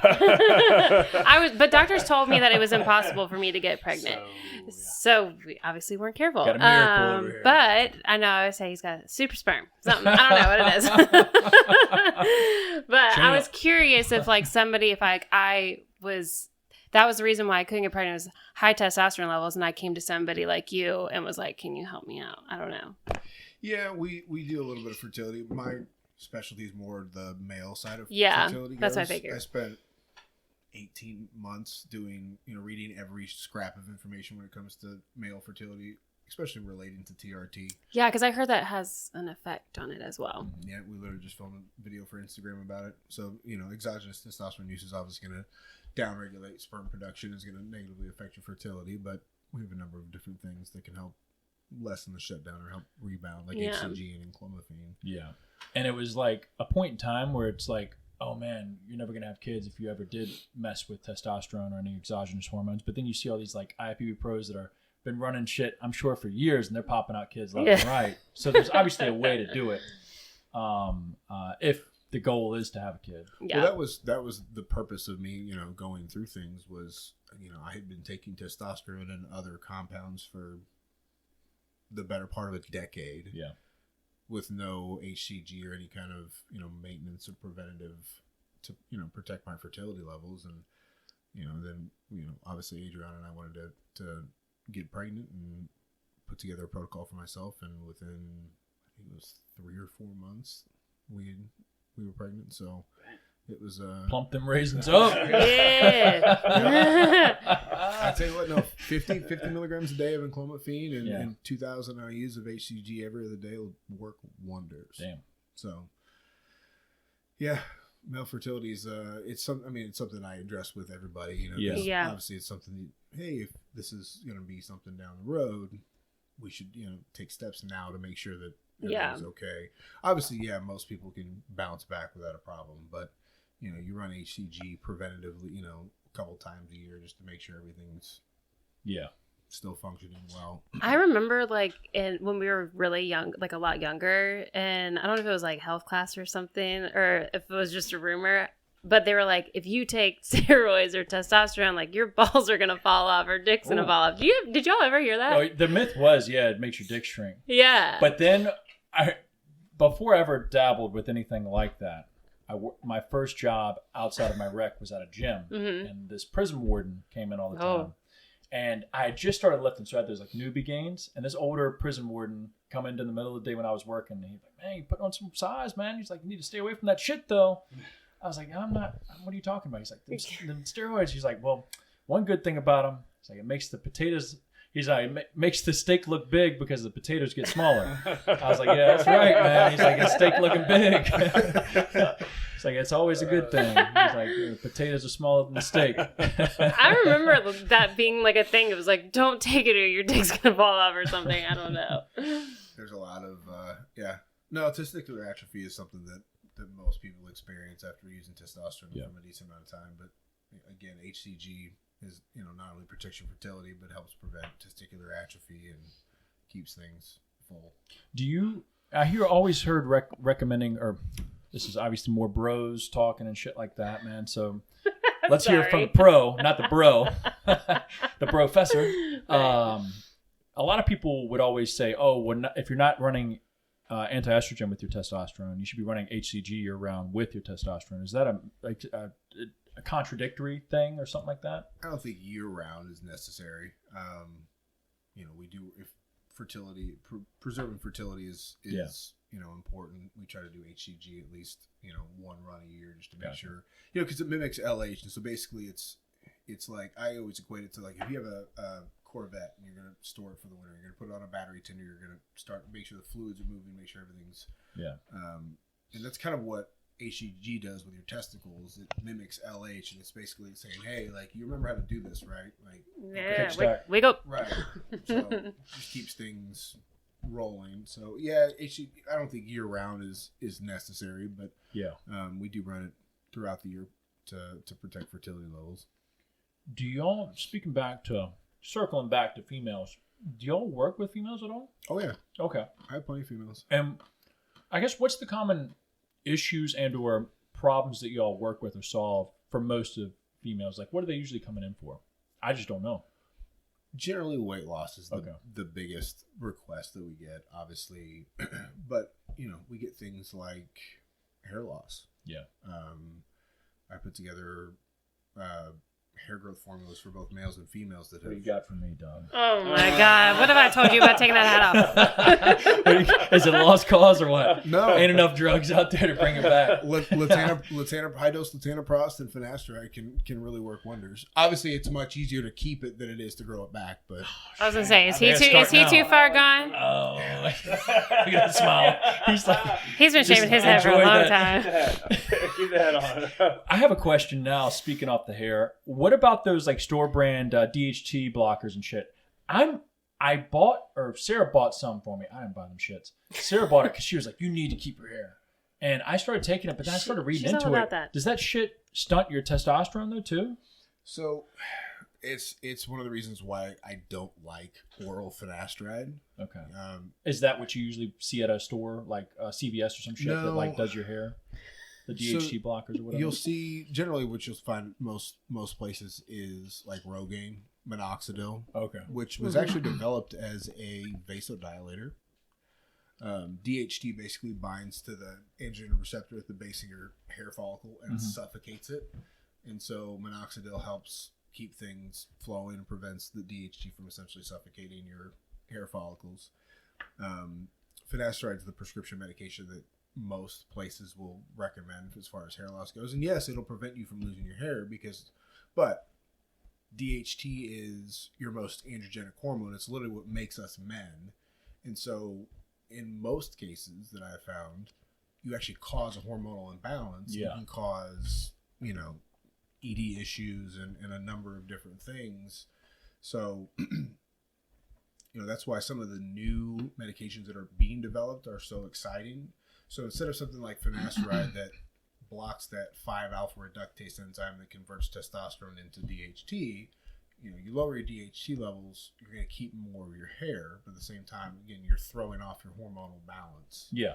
But doctors told me that it was impossible for me to get pregnant. So we obviously weren't careful. Got a miracle over here. But I know I would say he's got super sperm. Something. I don't know what it is. But I was curious if like somebody, if that was the reason why I couldn't get pregnant, was high testosterone levels, and I came to somebody like you and was like, can you help me out? I don't know. Yeah, we do a little bit of fertility. My specialty is more the male side of fertility. That's what I figured. I spent 18 months doing, reading every scrap of information when it comes to male fertility, especially relating to TRT. Yeah, because I heard that has an effect on it as well. Yeah, we literally just filmed a video for Instagram about it. So, exogenous testosterone use is obviously going to downregulate sperm production, is going to negatively affect your fertility, but we have a number of different things that can help lessen the shutdown or help rebound, like HCG and clomiphene. Yeah. And it was like a point in time where it's like, oh man, you're never going to have kids if you ever did mess with testosterone or any exogenous hormones. But then you see all these like IFBB pros that are been running shit, I'm sure, for years, and they're popping out kids left and right. So there's obviously a way to do it if the goal is to have a kid. Yeah. Well, that was the purpose of me, going through things was, I had been taking testosterone and other compounds for the better part of a decade. Yeah. With no HCG or any kind of, maintenance or preventative to, protect my fertility levels. And, then, obviously Adriana and I wanted to get pregnant and put together a protocol for myself. And within, I think it was 3 or 4 months, we were pregnant. So it was plump them raisins up. Yeah. I tell you what, 50 milligrams a day of clomiphene and 2,000 IUs of HCG every other day will work wonders. Damn. So, yeah, male fertility is it's something I address with everybody. Yeah. Obviously, it's something that, hey, if this is going to be something down the road, we should take steps now to make sure that everything's okay. Obviously, most people can bounce back without a problem, but you run HCG preventatively, a couple times a year just to make sure everything's still functioning well. I remember when we were really young, like a lot younger, and I don't know if it was like health class or something, or if it was just a rumor, but they were like, if you take steroids or testosterone, like your balls are gonna fall off or dick's gonna fall off. Did y'all ever hear that? Oh, the myth was, it makes your dick shrink. Yeah. But then before I ever dabbled with anything like that, my first job outside of my rec was at a gym, and this prison warden came in all the time. And I had just started lifting, so I had those like newbie gains. And this older prison warden come into the middle of the day when I was working, and he's like, "Man, you putting on some size, man." He's like, "You need to stay away from that shit, though." I was like, "I'm not. What are you talking about?" He's like, "The steroids." He's like, "Well, one good thing about them is like it makes the potatoes." He's like, it makes the steak look big because the potatoes get smaller. I was like, yeah, that's right, man. He's like, the steak looking big. It's like, it's always a good thing. He's like, the potatoes are smaller than the steak. I remember that being like a thing. It was like, don't take it or your dick's going to fall off or something. I don't know. There's a lot of, No, testicular atrophy is something that most people experience after using testosterone for a decent amount of time. But again, HCG is, not only protects your fertility, but helps prevent testicular atrophy and keeps things full. I always heard recommending, or this is obviously more bros talking and shit like that, man. So let's hear from the pro, not the bro, the professor. A lot of people would always say, if you're not running anti-estrogen with your testosterone, you should be running HCG year-round with your testosterone. Is that a contradictory thing or something like that? I don't think year-round is necessary. We do, if fertility, preserving fertility is important. We try to do HCG at least, one run a year just to make sure, because it mimics LH. And so basically it's like, I always equate it to like, if you have a Corvette and you're going to store it for the winter, you're going to put it on a battery tender, you're going to make sure the fluids are moving, make sure everything's, and that's kind of what HCG does with your testicles. It mimics LH, and it's basically saying, hey, like, you remember how to do this, right? Like, we go right. So it just keeps things rolling. So HCG, I don't think year round is necessary, but we do run it throughout the year to protect fertility levels. Do y'all, circling back to females, do y'all work with females at all? Oh yeah. Okay. I have plenty of females. And I guess what's the common issues and or problems that y'all work with or solve for most of females? Like, what are they usually coming in for? I just don't know. Generally, weight loss is the biggest request that we get, obviously. But, we get things like hair loss. Yeah. I put together hair growth formulas for both males and females that have... What do you got for me, Doug? Oh my God. What have I told you about taking that hat off? Is it a lost cause or what? No. Ain't enough drugs out there to bring it back. High-dose latanoprost and finasteride can really work wonders. Obviously, it's much easier to keep it than it is to grow it back, but... I was going to say, is he too far gone? Oh. Look at that smile. He's been shaving his head for a long time. Keep the hat on. I have a question now, speaking off the hair. What about those like store brand DHT blockers and shit? Sarah bought some for me. I didn't buy them shits. Sarah bought it because she was like, you need to keep your hair. And I started taking it, but then I started reading into it. Does that shit stunt your testosterone though too? So it's one of the reasons why I don't like oral finasteride. Okay. Is that what you usually see at a store like CVS or some shit that like does your hair? The DHT blockers or whatever. You'll see generally what you'll find most places is like Rogaine, minoxidil, which was actually developed as a vasodilator. DHT basically binds to the androgen receptor at the base of your hair follicle and suffocates it, and so minoxidil helps keep things flowing and prevents the DHT from essentially suffocating your hair follicles. Finasteride is the prescription medication that most places will recommend as far as hair loss goes, and yes, it'll prevent you from losing your hair but DHT is your most androgenic hormone. It's literally what makes us men, and so in most cases that I've found, you actually cause a hormonal imbalance. You can cause ED issues and a number of different things. So that's why some of the new medications that are being developed are so exciting. So instead of something like finasteride that blocks that 5-alpha reductase enzyme that converts testosterone into DHT, you lower your DHT levels, you're going to keep more of your hair, but at the same time, again, you're throwing off your hormonal balance. Yeah.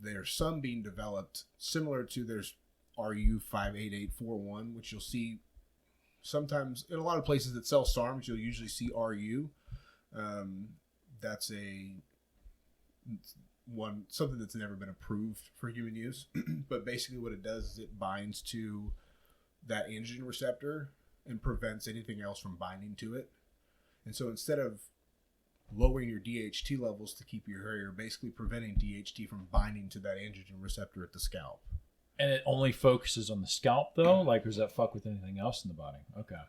There's some being developed similar to there's RU58841, which you'll see sometimes in a lot of places that sell SARMs. You'll usually see RU. That's something that's never been approved for human use, but basically what it does is it binds to that androgen receptor and prevents anything else from binding to it. And so instead of lowering your DHT levels to keep your hair, you're basically preventing DHT from binding to that androgen receptor at the scalp. And it only focuses on the scalp though? Like, does that fuck with anything else in the body? Okay.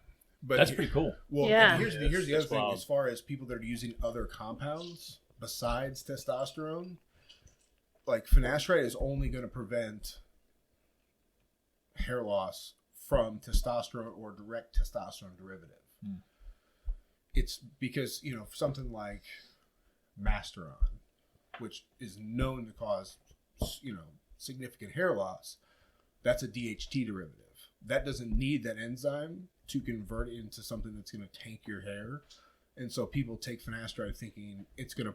But That's pretty cool. Well, Yeah. here's the other thing. wild. As far as people that are using other compounds besides testosterone, like finasteride is only going to prevent hair loss from testosterone or direct testosterone derivative. It's because, something like Masteron, which is known to cause, significant hair loss, that's a DHT derivative. That doesn't need that enzyme to convert it into something that's going to tank your hair. And so people take finasteride thinking it's going to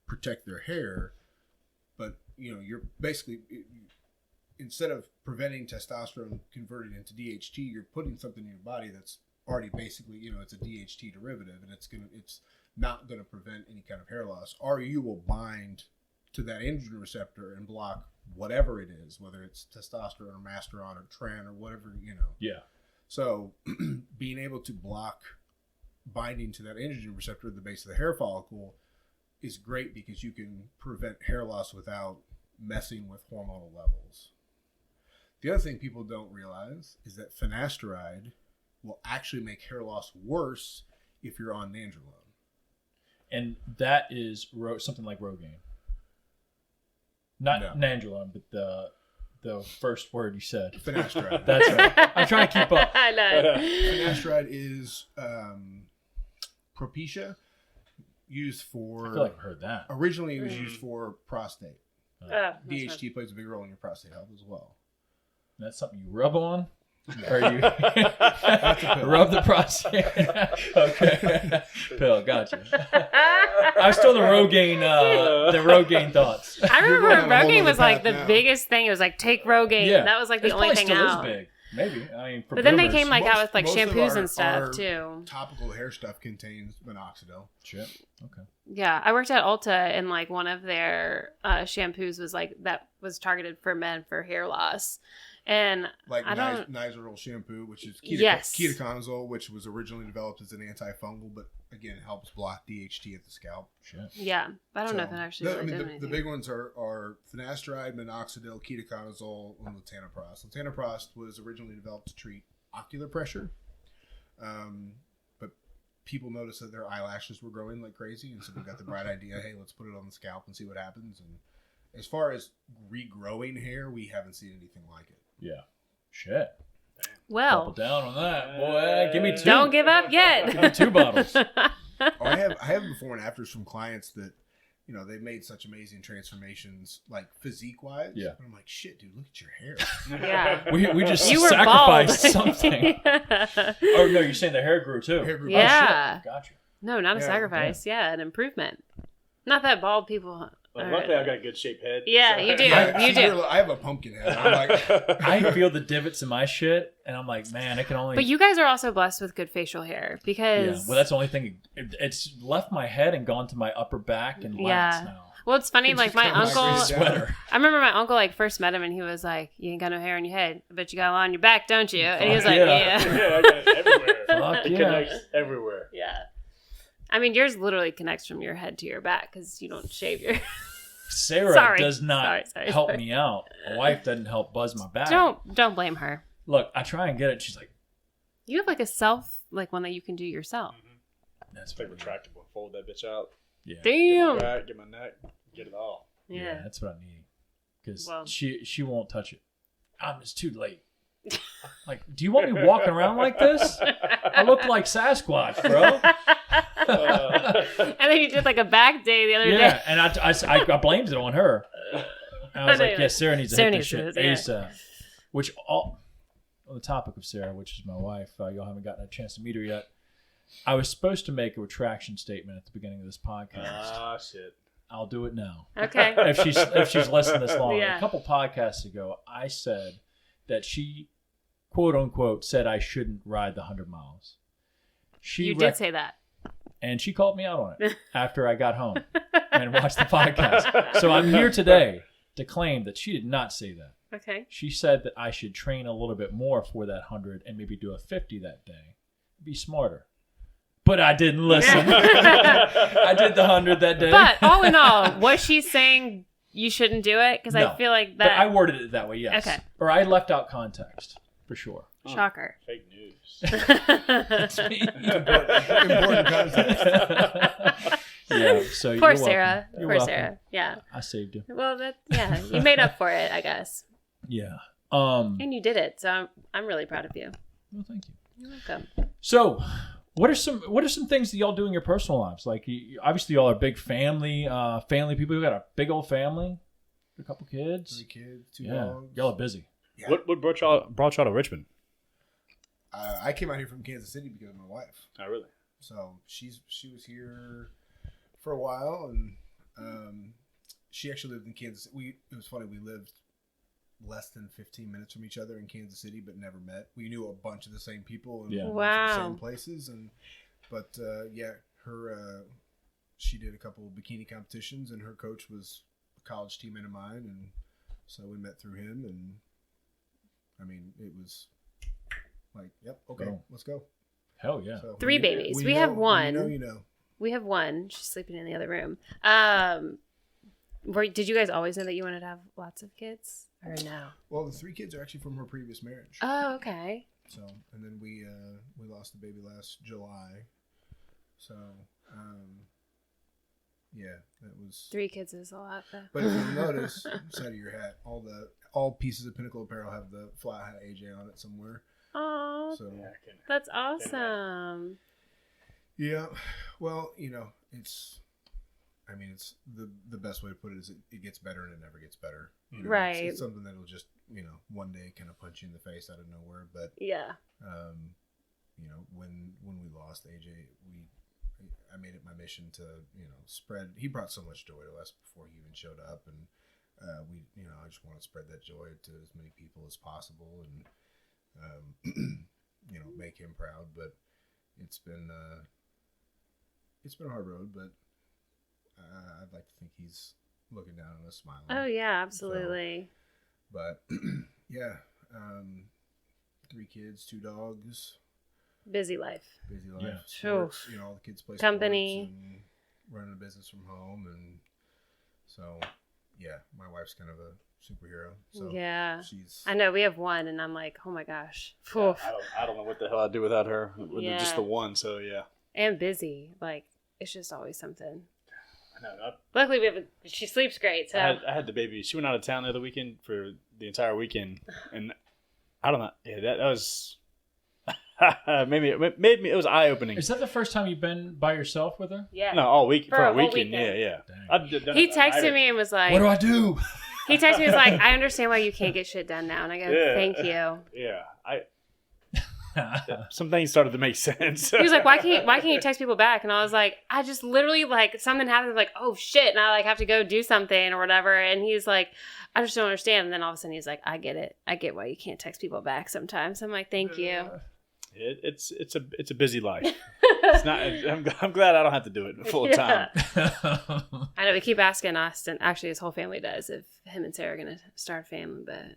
protect their hair. But, you're basically, instead of preventing testosterone converted into DHT, you're putting something in your body that's already basically, it's a DHT derivative, and it's not going to prevent any kind of hair loss. RU will bind to that androgen receptor and block whatever it is, whether it's testosterone or Masteron or Tren or whatever, Yeah. So being able to block binding to that androgen receptor at the base of the hair follicle is great because you can prevent hair loss without messing with hormonal levels. The other thing people don't realize is that finasteride will actually make hair loss worse if you're on nandrolone. And that is something like Rogaine. Not nandrolone, but the first word you said. Finasteride. That's right. I'm trying to keep up. I know. Finasteride is Propecia, used for... I feel like I've heard that. Originally, it was used for prostate. That's DHT plays a big role in your prostate health as well. That's something you rub on? Or you That's a pill. rub the prostate? Okay. Pill, gotcha. I was still the Rogaine thoughts. I You're remember going on a whole Rogaine other was like path the now. biggest thing. It was like, take Rogaine. Yeah. That was like the It only probably thing still out. Is big. Maybe. I mean, for But then they boomers. came like out with like Most of shampoos our- and stuff our too. Topical hair stuff contains minoxidil. Shit. Okay. Yeah, I worked at Ulta and like one of their shampoos was like that was targeted for men for hair loss. And Like I don't. Nizoral shampoo, which is Yes. ketoconazole, which was originally developed as an antifungal, but again helps block DHT at the scalp. Shit. Yeah, I don't know if So, it actually really did the anything. big ones are finasteride, minoxidil, ketoconazole, and latanoprost. Latanoprost was originally developed to treat ocular pressure, but people noticed that their eyelashes were growing like crazy, and so they got the bright idea, hey, let's put it on the scalp and see what happens. And as far as regrowing hair, we haven't seen anything like it. Yeah. Shit. Double Well, down on that. Boy, give me two. don't give up Give yet. me 2 bottles. I have before and afters from clients that, they've made such amazing transformations, like physique wise. Yeah. And I'm like, shit, dude, look at your hair. Yeah. We just You were sacrificed bald. something. Oh, no, you're saying the hair grew too. Hair grew Yeah. Oh, shit. Gotcha. No, not a Yeah, sacrifice. Yeah, an improvement. Not that bald people. Well, are- luckily, I've got a good shaped head. Yeah, you do. You do. I have a pumpkin head. I'm like, I feel the divots in my shit, and I'm like, man, I can only. But you guys are also blessed with good facial hair Yeah, because. well, that's the only thing. It's left my head and gone to my upper back and lats Yeah. now. Well, it's funny. It's Like just my kinda uncle, migrated down. Sweater. I remember my uncle like first met him and he was like, "You ain't got no hair on your head, but you got a lot on your back, don't you?" And he was like, Yeah. "Yeah, Yeah, I got it everywhere. Fuck It yeah. connects everywhere. yeah." I mean, yours literally connects from your head to your back because you don't shave your. Sarah Sorry. does not Sorry. help me out. My wife doesn't help buzz my back. Don't blame her. Look, I try and get it. She's like, You have like a like one that you can do yourself. that's It's like pretty retractable. Fold that bitch out. Yeah. Get Damn. my back, get my neck, get it all. Yeah, that's what I need. Because Well. she won't touch it. It's too late. Like, do you want me walking around like this? I look like Sasquatch, bro. And then you did like a back day the other Yeah, day. and I blamed it on her. I was like, yeah, Sarah needs to Sarah hit this needs shit to, yeah. ASAP. Which, on the topic of Sarah, which is my wife, y'all haven't gotten a chance to meet her yet. I was supposed to make a retraction statement at the beginning of this podcast. Ah, shit. I'll do it now. Okay. If she's listened this long. Yeah. A couple podcasts ago, I said that she, quote unquote, said I shouldn't ride the 100 miles. You did say that. And she called me out on it after I got home and watched the podcast. So I'm here today to claim that she did not say that. Okay. She said that I should train a little bit more for that 100 and maybe do a 50 that day. Be smarter. But I didn't listen. I did the 100 that day. But all in all, was she saying you shouldn't do it? Because No, I feel like But that. I worded it that way, yes. Okay. Or I left out context, for sure. Shocker. Fake news. That's me. Important context. Yeah. So Poor you're Sarah. welcome. You're Poor welcome. Sarah. Yeah. I saved you. Well, you made up for it, I guess. Yeah. And you did it. So I'm really proud of you. Well, thank you. You're welcome. So, what are some things that y'all do in your personal lives? Like, obviously, y'all are big family people. You got a big old family, a couple kids. 3 kids, 2 Yeah, dogs. y'all are busy. Yeah. What brought y'all to Richmond? I came out here from Kansas City because of my wife. Oh, really? So she was here for a while, and she actually lived in Kansas. It was funny. We lived less than 15 minutes from each other in Kansas City, but never met. We knew a bunch of the same people and a bunch of the Wow. same places, but she did a couple bikini competitions, and her coach was a college teammate of mine, and so we met through him, and I mean, it was like, yep, okay, Cool. let's go. Hell yeah. So 3 babies. We know- have one. You know. We have one. She's sleeping in the other room. Did you guys always know that you wanted to have lots of kids, or no? Well, the 3 kids are actually from her previous marriage. Oh, okay. So, and then we lost the baby last July. So, yeah, that was. 3 kids is a lot, though. But if you notice, side of your hat, all pieces of Pinnacle apparel have the flat hat AJ on it somewhere. Oh, So, that's awesome. yeah, well, it's. I mean, it's the best way to put it is it gets better and it never gets better. Right. It's something that'll just one day kind of punch you in the face out of nowhere. But Yeah. when we lost AJ, I made it my mission to spread. He brought so much joy to us before he even showed up, and I just want to spread that joy to as many people as possible, and make him proud. But it's been a hard road, but. I'd like to think he's looking down on us smiling. Oh, yeah, absolutely. So, but, yeah, 3 kids, 2 dogs. Busy life. Busy life. Yeah. Sports, all the kids play Company. sports and running a business from home. And so, yeah, my wife's kind of a superhero. So Yeah. she's... I know. We have one, and I'm like, oh, my gosh. I don't know what the hell I'd do without her. With Yeah. just the one, so yeah. And busy. Like, it's just always something. No, Luckily, she sleeps great, so. I had the baby. She went out of town the other weekend for the entire weekend, and I don't know. Yeah, that was maybe it made me. It was eye opening. Is that the first time you've been by yourself with her? Yeah. No, all week For for a a whole weekend. weekend. Yeah. Dang. He texted me and was like, What do I do? He texted me and was like, I understand why you can't get shit done now. And I go, Yeah. thank you. Yeah, some things started to make sense. He was like, why can't you text people back? And I was like, I just literally something happened, like, oh shit, and I have to go do something or whatever. And he's like, I just don't understand. And then all of a sudden he's like, I get it. I get why you can't text people back sometimes. I'm like, thank you. It's a busy life. It's not. I'm glad I don't have to do it full time. I know we keep asking Austin. Actually, his whole family does. If him and Sarah are gonna start a family, but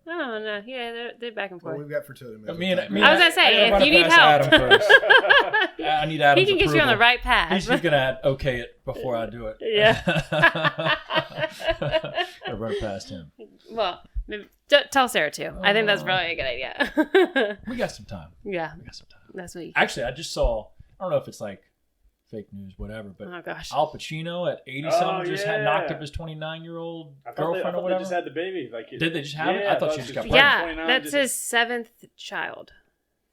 I don't know. Yeah, they're back and Well, forth. we've got fertility. I was gonna say, if you need help, I need Adam's he can get you on the approval. right path. He's gonna okay it before I do it. Yeah. Gotta run past him. Well, maybe, tell Sarah too. I think that's probably a good idea. We got some time. Yeah, We got some time. that's what you. Actually, I just saw. I don't know if it's like fake news, whatever, but Oh gosh. Al Pacino at 80-something just had yeah. knocked up his 29-year-old girlfriend or They whatever. just had the baby. Like, Did they just have it? I thought she just got Yeah, 29, that's just- his 7th child.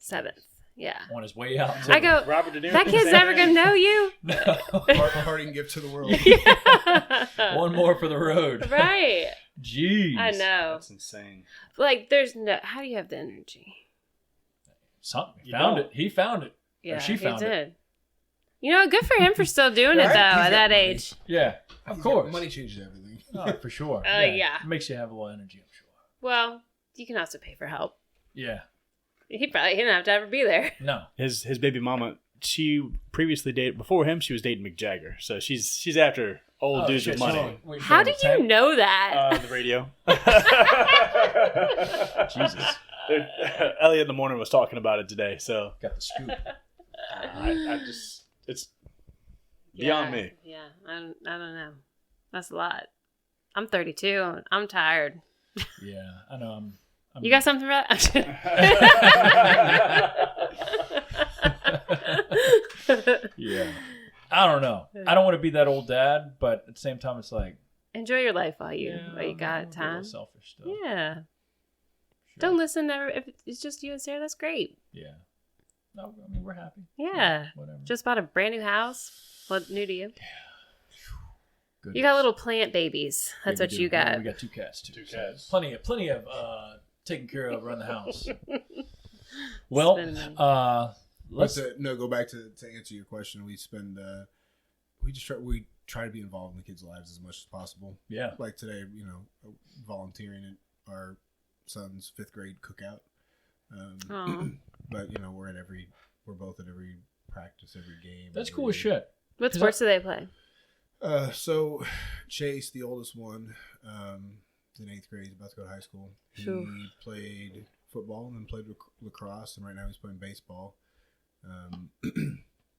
7th. Yeah. on his way out. I go, Robert De Niro. that kid's never gonna know you. a parting gift to the world. One more for the road. Right. Jeez. I know. That's insane. Like, there's no. How do you have the energy? Something. He You found don't. it. He found it. Yeah, she found he it. did. You know, good for him for still doing it Right? though He's at got that money. age. Yeah, of He's course. got- money changes everything. Oh, for sure. Yeah. It makes you have a little energy, I'm sure. Well, you can also pay for help. Yeah. He didn't have to ever be there. No. His baby mama. She previously dated before him. She was dating Mick Jagger. So she's after old dudes shit, with money. so- wait, How so do the you tank- know that? The radio. Jesus. Elliot in the morning was talking about it today. So Got the scoop. I just it's beyond me. Yeah, I don't know. That's a lot. I'm 32. I'm tired. Yeah, I know. I'm You got something for that? Yeah. I don't know. I don't want to be that old dad, but at the same time, it's like Enjoy your life while you got I'm time. selfish stuff. Yeah. Sure. Don't listen to if it's just you and Sarah. That's great. Yeah. No, I mean we're happy. Yeah. Whatever. Just bought a brand new house. What new to you? Goodness. You got little plant babies. That's what you got. We got 2 cats too. 2 cats. So plenty of taken care of around the house. Well, let's go back to answer your question. We spend we try to be involved in the kids' lives as much as possible. Yeah. Like today, volunteering at our son's 5th grade cookout. But we're both at every practice, every game. That's cool as shit. What sports do they play? So Chase, the oldest one, in 8th grade, he's about to go to high school. He played football and then played lacrosse, and right now he's playing baseball,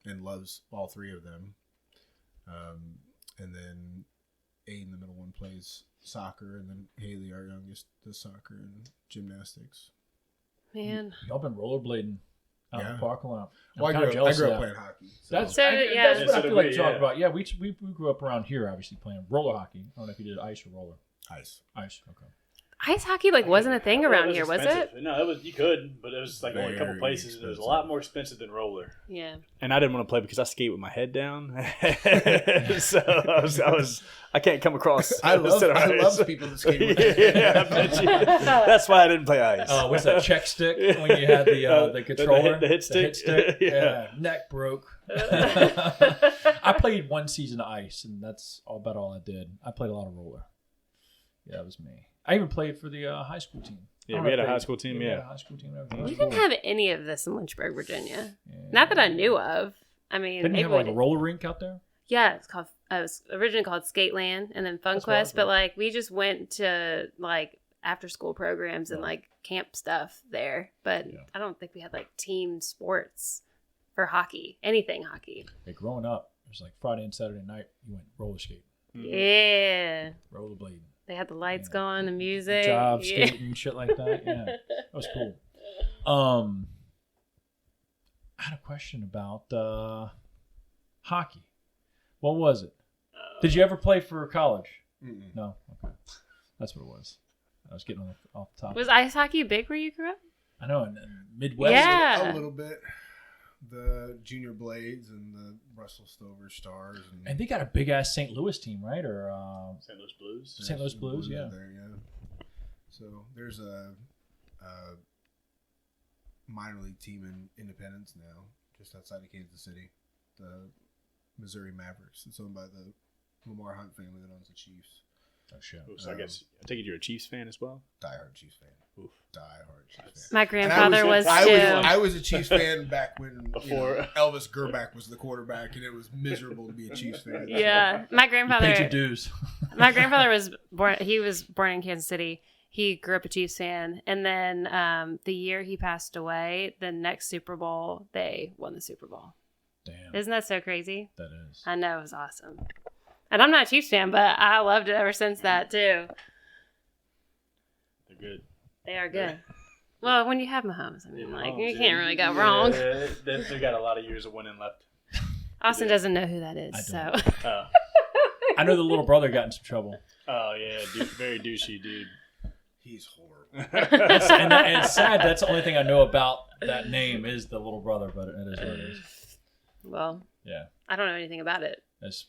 and loves all 3 of them. And then Aiden, the middle one, plays soccer, and then Haley, our youngest, does soccer and gymnastics. Man, Y'all been rollerblading out in the parking lot. Well, I grew up playing hockey. So. That's what I feel like talking about. Yeah, we grew up around here, obviously playing roller hockey. I don't know if you did ice or roller. Ice. Okay. ice hockey wasn't a thing around here, was it? No, it was. You could, but it was like only a couple places. And it was a lot more expensive than roller. Yeah. And I didn't want to play because I skate with my head down, so I can't come across. I love people that skate with their head. Yeah, I bet you. That's why I didn't play ice. What's that check stick when you had the controller, the hit stick? Yeah, neck broke. I played 1 season of ice, and that's about all I did. I played a lot of roller. Yeah, that was me. I even played for the high school team. Yeah, we had a high school team. We had Yeah, a high school team. And everything. We didn't have any of this in Lynchburg, Virginia. Yeah. Not that I knew of. I mean, didn't you have like a roller rink out there? Yeah, it was originally called Skateland and then FunQuest, but we just went to after school programs and camp stuff there. But I don't think we had team sports for hockey, anything hockey. Hey, growing up, it was Friday and Saturday night. You went roller skating. Yeah. Rollerblading. They had the lights going, the music. Job skating, shit like that. Yeah, that was cool. I had a question about hockey. What was it? Did you ever play for college? Mm-mm. No? Okay. That's what it was. I was getting off the top. Was ice hockey big where you grew up? I know, in Midwest. Yeah. A little bit. The Junior Blades and the Russell Stover Stars. And they got a big-ass St. Louis team, right? Or St. Louis Blues. St. Louis Blues, yeah. There, yeah. So there's a minor league team in Independence now, just outside of Kansas City. The Missouri Mavericks. It's owned by the Lamar Hunt family that owns the Chiefs. Oh, shit. So I guess I take it you're a Chiefs fan as well? Diehard Chiefs fan. Oof. Diehard Chiefs fan. My grandfather was too. I was a Chiefs fan back when Before Elvis Gerback was the quarterback, and it was miserable to be a Chiefs fan. Yeah, my grandfather. You paid your dues. My grandfather was born. He was born in Kansas City. He grew up a Chiefs fan, and then the year he passed away, the next Super Bowl, they won the Super Bowl. Damn. Isn't that so crazy? That is. I know, it was awesome. And I'm not a Chiefs fan, but I loved it ever since that too. They're good. They are good. Well, when you have Mahomes, I mean, you can't really go wrong. They got a lot of years of winning left. Austin doesn't know who that is, I don't. so. I know the little brother got in some trouble. Oh yeah, very douchey dude. He's horrible. And it's sad. That's the only thing I know about that name is the little brother, but it is what it is. Well, Yeah. I don't know anything about it. It's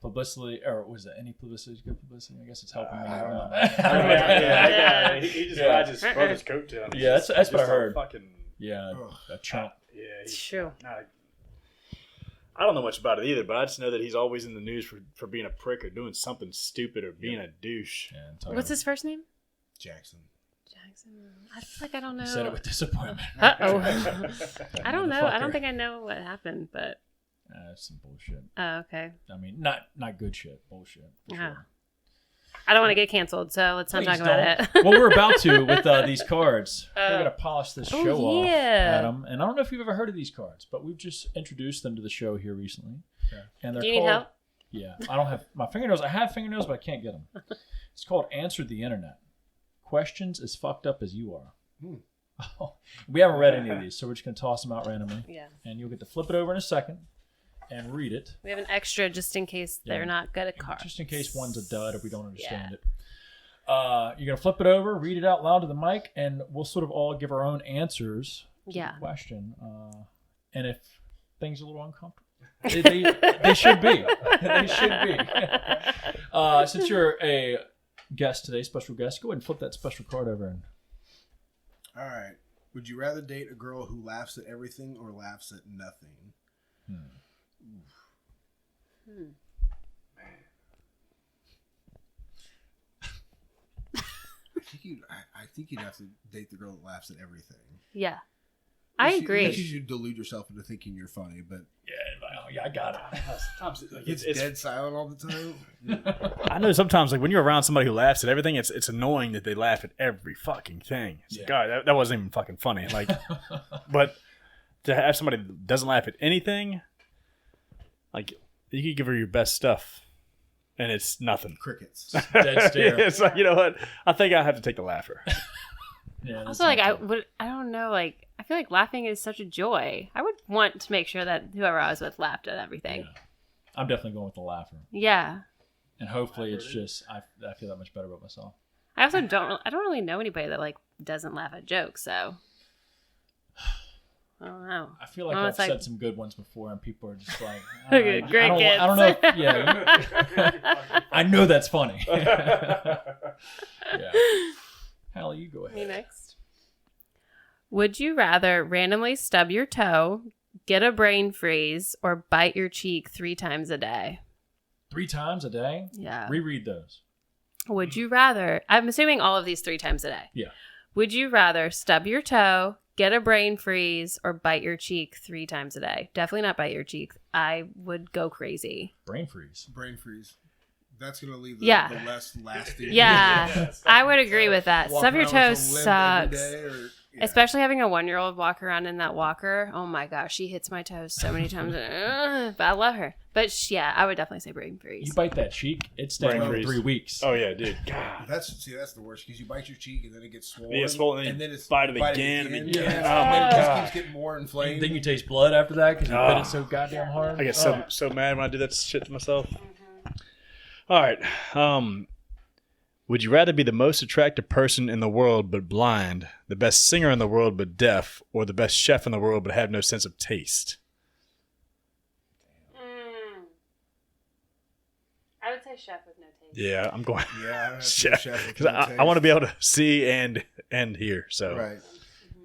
publicity, or was it any publicity? Good publicity? I guess it's helping me. I don't know. Yeah, he just rides his brother's coattail. Yeah, that's what I heard. Fucking, Yeah, a chump. yeah, It's true. I don't know much about it either, but I just know that he's always in the news for being a prick or doing something stupid or being a douche. Yeah, What's his first name? Jackson. I feel like I don't know. He said it with disappointment. Uh-oh. I don't know. I Motherfucker. don't think I know what happened, but. That's some bullshit. Oh, okay. I mean, not good shit. Bullshit. For Yeah. sure. I don't want to get canceled, so let's not Please talk about don't. it. Well, we're about to with these cards. We're going to polish this show off, yeah. Adam. And I don't know if you've ever heard of these cards, but we've just introduced them to the show here recently. Okay. And they're Do you need called, help? Yeah. I don't have my fingernails. I have fingernails, but I can't get them. It's called Answer the Internet. questions as fucked up as you are. Oh, we haven't read any of these, so we're just going to toss them out randomly. Yeah. And you'll get to flip it over in a second and read it. We have an extra just in case they're not good at cards. Just in case one's a dud or we don't understand it. You're going to flip it over, read it out loud to the mic, and we'll sort of all give our own answers to the question. And if things are a little uncomfortable, they should be. They should be. Since you're a guest today, special guest, go ahead and flip that special card over. And all right. Would you rather date a girl who laughs at everything or laughs at nothing? I think you'd have to date the girl that laughs at everything. Yeah. I agree. You should delude yourself into thinking you're funny, but I got it. Sometimes it's dead silent all the time. I know sometimes, like when you're around somebody who laughs at everything, it's annoying that they laugh at every fucking thing. It's like, God, that wasn't even fucking funny. Like, but to have somebody that doesn't laugh at anything, like you could give her your best stuff, and it's nothing. Crickets. Dead stare. It's like, you know what? I think I have to take the laugher. Also, like I don't know, like I feel like laughing is such a joy. I would want to make sure that whoever I was with laughed at everything. Yeah. I'm definitely going with the laugher. Yeah. And hopefully it's just I feel that much better about myself. I also don't really know anybody that like doesn't laugh at jokes, so I don't know. I feel like I've said some good ones before, and people are just like, Great kids. I don't know. I know that's funny. Yeah. Hallie, you go ahead. Me next. Would you rather randomly stub your toe, get a brain freeze, or bite your cheek 3 times a day? 3 times a day? Yeah. Reread those. Would you rather... I'm assuming all of these 3 times a day. Yeah. Would you rather stub your toe, get a brain freeze, or bite your cheek 3 times a day? Definitely not bite your cheek. I would go crazy. Brain freeze. Brain freeze. That's going to leave the less lasting. Yeah. I would agree with that. Stub your toe sucks. Yeah. Especially having a 1-year-old walk around in that walker. Oh my gosh, she hits my toes so many times. But I love her. But I would definitely say brain freeze. You bite that cheek, it's staying for 3 weeks. Oh yeah, dude. God. That's the worst because you bite your cheek and then it gets swollen. Yeah, swollen, and then it's bite it again. Yeah. Oh And then my it God. just keeps getting more inflamed. Then you taste blood after that because you bit it so goddamn hard. I get so mad when I do that shit to myself. All right. Would you rather be the most attractive person in the world but blind, the best singer in the world but deaf, or the best chef in the world but have no sense of taste? I would say chef with no taste. Yeah, I'm going chef. Because I want to be able to see and hear. So. Right.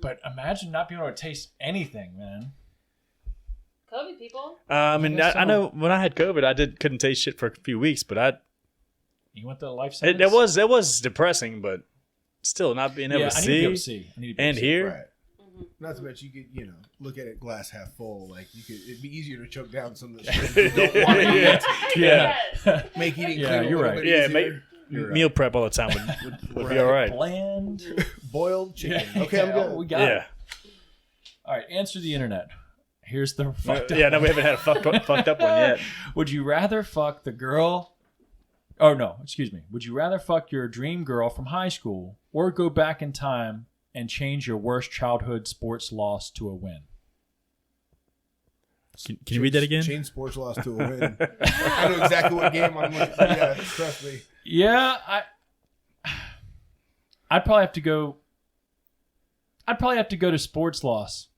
But imagine not being able to taste anything, man. COVID people. I know when I had COVID, I couldn't taste shit for a few weeks, but You went to life sentence? It was depressing, but still not being able to see, I need to be able to see. and hear. Right. Not to mention you could, look at it glass half full. Like it'd be easier to choke down some of the shit you don't want to eat. Yeah. Make eating Yeah, clean you're a right. little bit Yeah, easier. meal prep all the time would be all right. Bland. Boiled chicken. Yeah. Okay, I'm good. We got it. All right, answer the internet. Here's the fucked up. Yeah, no, we haven't had a fucked up one yet. Would you rather fuck the girl? Oh no, excuse me. Would you rather fuck your dream girl from high school or go back in time and change your worst childhood sports loss to a win? Can you read that again? Change sports loss to a win. I know exactly what game I'm looking for. Yeah, trust me. Yeah, I'd probably have to go. I'd probably have to go to sports loss.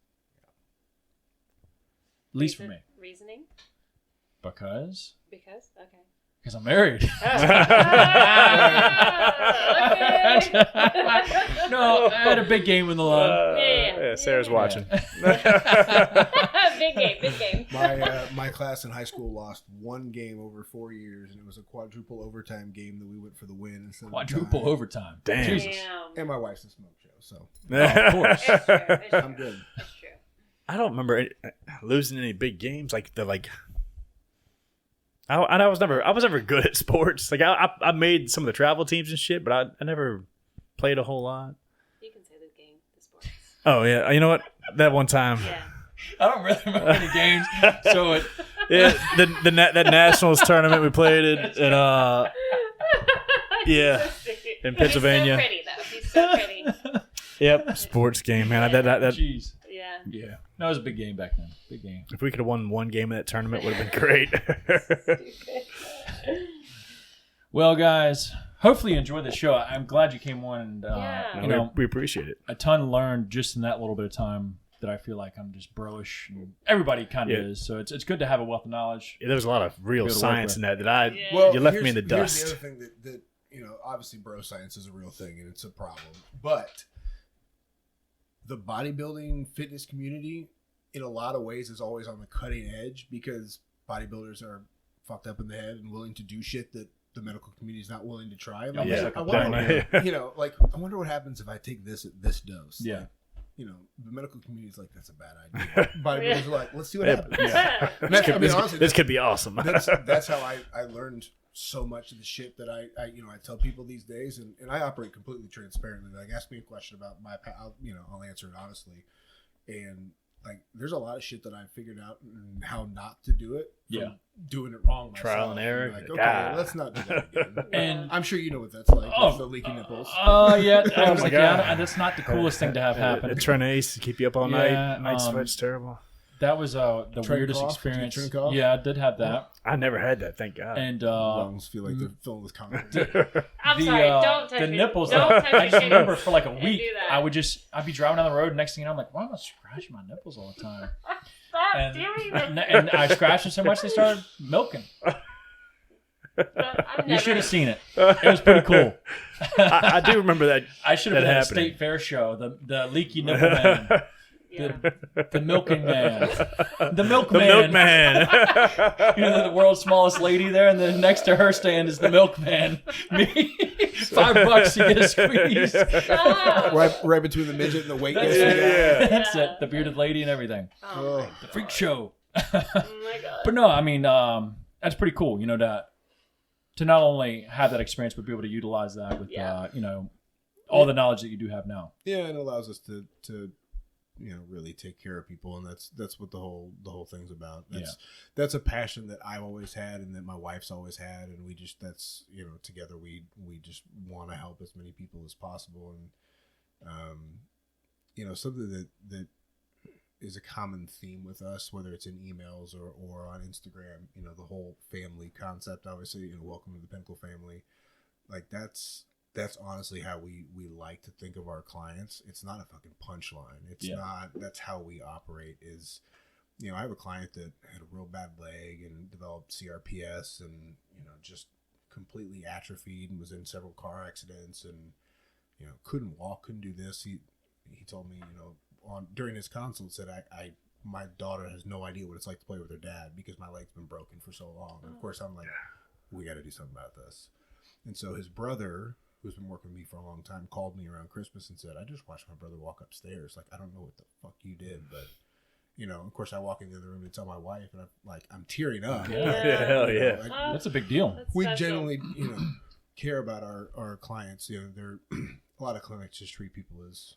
At least for me. Reasoning? Because Okay. I'm married. No, I had a big game in the line. Yeah, Sarah's watching. Big game. My class in high school lost 1 game over 4 years, and it was a quadruple overtime game that we went for the win instead of Quadruple overtime. Damn. Jesus. And my wife's a smoke show, so Of course. I'm good. That's true. I don't remember losing any big games like the like. I was never good at sports. Like I made some of the travel teams and shit, but I never played a whole lot. You can say the sports. Oh yeah, you know what? That one time. Yeah. I don't really remember any games. So that nationals tournament we played in Pennsylvania. He's so pretty though. So pretty. Yep, sports game, man. That Jeez. Yeah. That was a big game back then. Big game. if we could have won one game in that tournament, would have been great. Well, guys, hopefully you enjoyed the show. I'm glad you came on. And, Yeah. you know, we appreciate it. a ton learned just in that little bit of time that I feel like I'm just bro-ish. And everybody kind of Yeah. is. So it's good to have a wealth of knowledge. Yeah, there was a lot of real Good to work science with. in that I Yeah. Well, you left me in the Here's dust. the other thing that you know, obviously, bro science is a real thing and it's a problem. But the bodybuilding fitness community, in a lot of ways, is always on the cutting edge because bodybuilders are fucked up in the head and willing to do shit that the medical community is not willing to try. Like, Yeah. I Yeah. wonder, you know, like I wonder what happens if I take this at this dose. Yeah. Like, you know, the medical community is like, that's a bad idea. Bodybuilders are like, let's see what happens. Yeah. And that's, I mean, honestly, This could be awesome. that's how I learned so much of the shit that I tell people these days, and I operate completely transparently. Like, ask me a question about I'll answer it honestly, and like there's a lot of shit that I figured out and how not to do it. Yeah. Doing it wrong myself. Trial and error. Like, okay, God. let's not do that again. And I'm sure you know what that's like. Oh. with the leaky nipples. yeah, I Oh was my like, God. yeah, that's not the coolest thing to have happen. The Trenace to keep you up all Yeah, night. Night sweat's terrible. That was the Tren weirdest cough? experience. Did you Tren cough? Yeah, I did have that. I never had that, thank God. And Lungs feel like they're filled with concrete. I'm sorry. Don't touch the me. nipples. Don't touch I your just remember titties for like a and week, do that. I'd be driving down the road. And next thing you know, I'm like, why am I scratching my nipples all the time? Stop And, doing this. and I scratched them so much they started milking. You should have seen it. It was pretty cool. I do remember that. I should have That been at a happening. state fair show. The leaky nipple man. Yeah. The milking man. The The milkman. milkman. You know, the world's smallest lady there, and then next to her stand is the milkman. Me, $5 to get a squeeze. Stop. right between the midget and the weight. That's guy. it. That's it. The bearded lady and everything. Oh my The freak show. Oh my god. But no, I mean, that's pretty cool. You know, to not only have that experience, but be able to utilize that with, you know, all the knowledge that you do have now. Yeah, and it allows us to really take care of people, and that's what the whole thing's about. That's a passion that I've always had, and that my wife's always had, and we just together we just want to help as many people as possible, and something that is a common theme with us, whether it's in emails or on Instagram. You know, the whole family concept. Obviously, welcome to the Pinnacle family. Like that's honestly how we like to think of our clients. It's not a fucking punchline. It's not. That's how we operate. Is I have a client that had a real bad leg and developed CRPS and just completely atrophied and was in several car accidents and couldn't walk, couldn't do this. He told me during his consult said my daughter has no idea what it's like to play with her dad because my leg's been broken for so long. And of course I'm like, we got to do something about this. And so his brother, who's been working with me for a long time, called me around Christmas and said, I just watched my brother walk upstairs. Like, I don't know what the fuck you did, but of course I walk into the other room to tell my wife and I'm tearing up. Yeah. Hell yeah. That's a big deal. That's We special. generally, care about our clients. They're a lot of clinics just treat people as,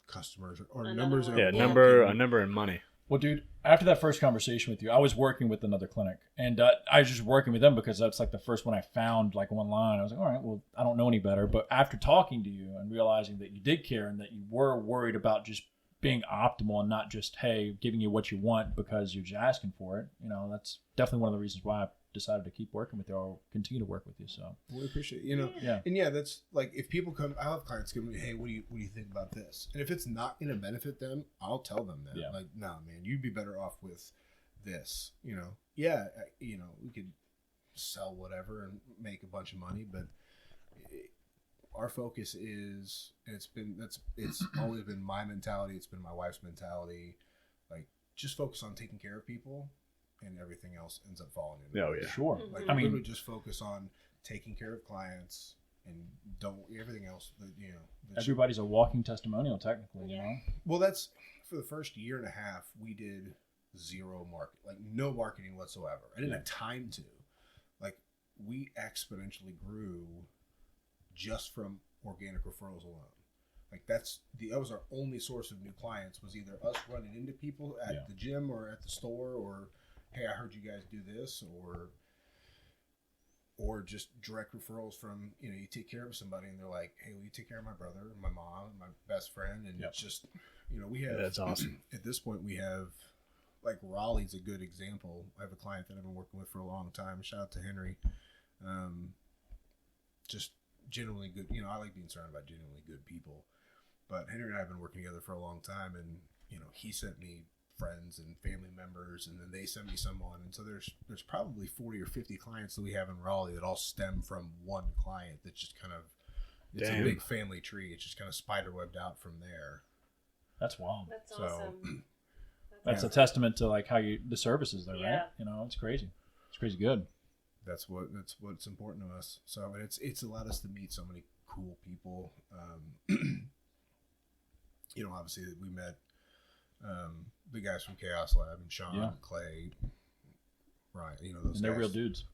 customers or Another numbers. one. Yeah, Yeah. a number and money. Well, dude, after that first conversation with you, I was working with another clinic, and I was just working with them because that's like the first one I found like online. I was like, all right, well, I don't know any better. But after talking to you and realizing that you did care and that you were worried about just being optimal and not just, hey, giving you what you want because you're just asking for it, that's definitely one of the reasons why I decided to keep working with you or continue to work with you. So We appreciate it. yeah. And that's like, if people come, I have clients give me, hey, what do you think about this? And if it's not going to benefit them, I'll tell them that. Yeah. Like, no, man, you'd be better off with this. We could sell whatever and make a bunch of money, but our focus is, and it's always been my mentality. It's been my wife's mentality. Like, just focus on taking care of people, and everything else ends up falling in. Oh, yeah. Sure. Like, I mean, literally just focus on taking care of clients and don't everything else. everybody's a walking testimonial, technically. Well, that's for the first year and a half. We did zero market, like no marketing whatsoever. I didn't have time to. Like, we exponentially grew just from organic referrals alone. Like, that was our only source of new clients, was either us running into people at the gym or at the store, or hey, I heard you guys do this, or or just direct referrals from, you take care of somebody and they're like, hey, will you take care of my brother, my mom, my best friend? And it's just, we have, that's awesome. At this point we have, like, Raleigh's a good example. I have a client that I've been working with for a long time. Shout out to Henry. Just genuinely good. I like being surrounded by genuinely good people. But Henry and I have been working together for a long time, and he sent me friends and family members, and then they sent me someone, and so there's probably 40 or 50 clients that we have in Raleigh that all stem from one client. That just kind of it's a big family tree. It's just kind of spiderwebbed out from there. That's wild. That's awesome. That's a testament to like how the services there, right? It's crazy. It's crazy good. That's what's important to us. So it's allowed us to meet so many cool people. Obviously we met the guys from Chaos Lab and Sean, Clay, Ryan. Those and they're guys. Real dudes.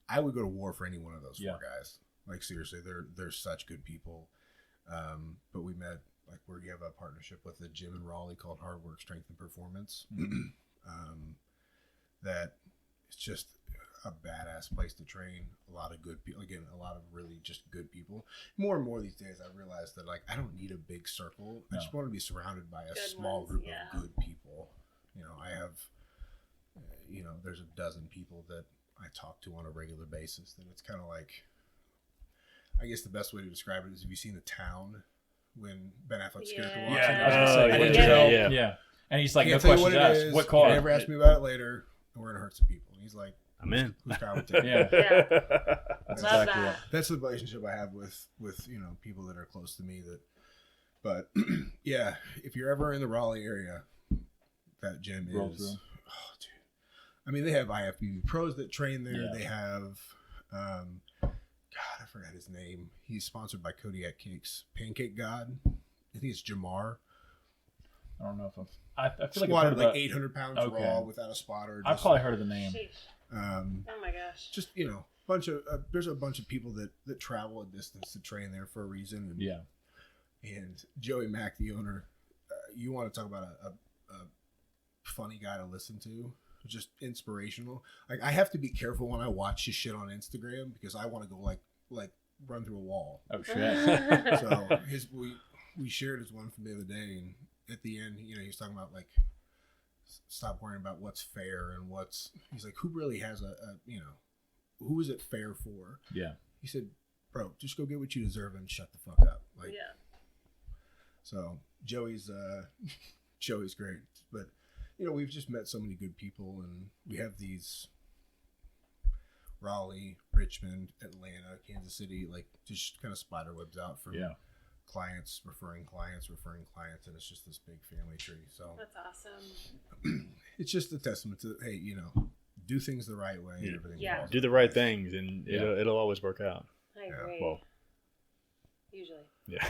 I would go to war for any one of those four guys. Like, seriously, they're such good people. But we met, like, where you have a partnership with a gym in Raleigh called Hard Work, Strength, and Performance. That it's just a badass place to train. A lot of good people. Again, a lot of really just good people. More and more these days, I realize that, like, I don't need a big circle. I just want to be surrounded by a small group of good people. I have, there's a dozen people that I talk to on a regular basis. And it's kind of like, I guess the best way to describe it is, have you seen The Town when Ben Affleck's character walks in? Yeah. And he's like, Can't no tell you questions what it asked. is. What car? Never ask me about it later. And we're going to hurt some people. And he's like, I'm in. Who's Kyle with you? Yeah. That's exactly that. it. That's the relationship I have with people that are close to me. But yeah, if you're ever in the Raleigh area, that gym Roll is. through. Oh, dude. I mean, they have IFBB pros that train there. Yeah. They have, God, I forgot his name. He's sponsored by Kodiak Cakes. Pancake God. I think it's Jamar. I don't know if I feel like I've Squatted heard like about, 800 pounds raw without a spotter. I've probably heard of the name. Oh my gosh. Just there's a bunch of people that travel a distance to train there for a reason. And, and Joey Mack, the owner, you want to talk about a funny guy to listen to, just inspirational. Like, I have to be careful when I watch his shit on Instagram because I want to go like run through a wall. Oh shit. So we shared his one from the other day, and at the end, he was talking about, like, stop worrying about what's fair and he's like, who really has who is it fair for? Yeah. He said, bro, just go get what you deserve and shut the fuck up. Like, so Joey's great, but we've just met so many good people, and we have these Raleigh, Richmond, Atlanta, Kansas City, like, just kind of spider webs out from clients referring clients, and it's just this big family tree. So that's awesome. It's just a testament to, hey, do things the right way. And everything. Do the right things, and it'll always work out. I agree. Well, usually. Yeah.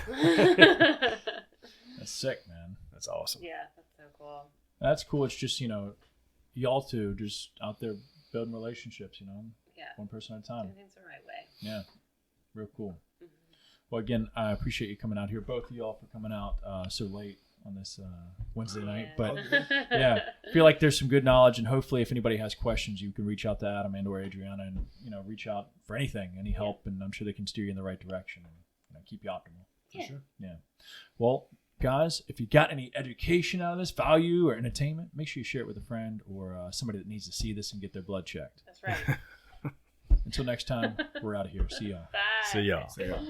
That's sick, man. That's awesome. Yeah, that's so cool. That's cool. It's just, y'all two just out there building relationships, one person at a time. Doing things the right way. Yeah. Real cool. Well, again, I appreciate you coming out here, both of y'all, for coming out so late on this Wednesday night. But I feel like there's some good knowledge, and hopefully if anybody has questions, you can reach out to Adam and or Adriana and, reach out for anything, any help, and I'm sure they can steer you in the right direction and keep you optimal. Yeah. For sure. Yeah. Well, guys, if you got any education out of this, value or entertainment, make sure you share it with a friend or somebody that needs to see this and get their blood checked. That's right. Until next time, we're out of here. See y'all. Bye. See y'all. So, yeah.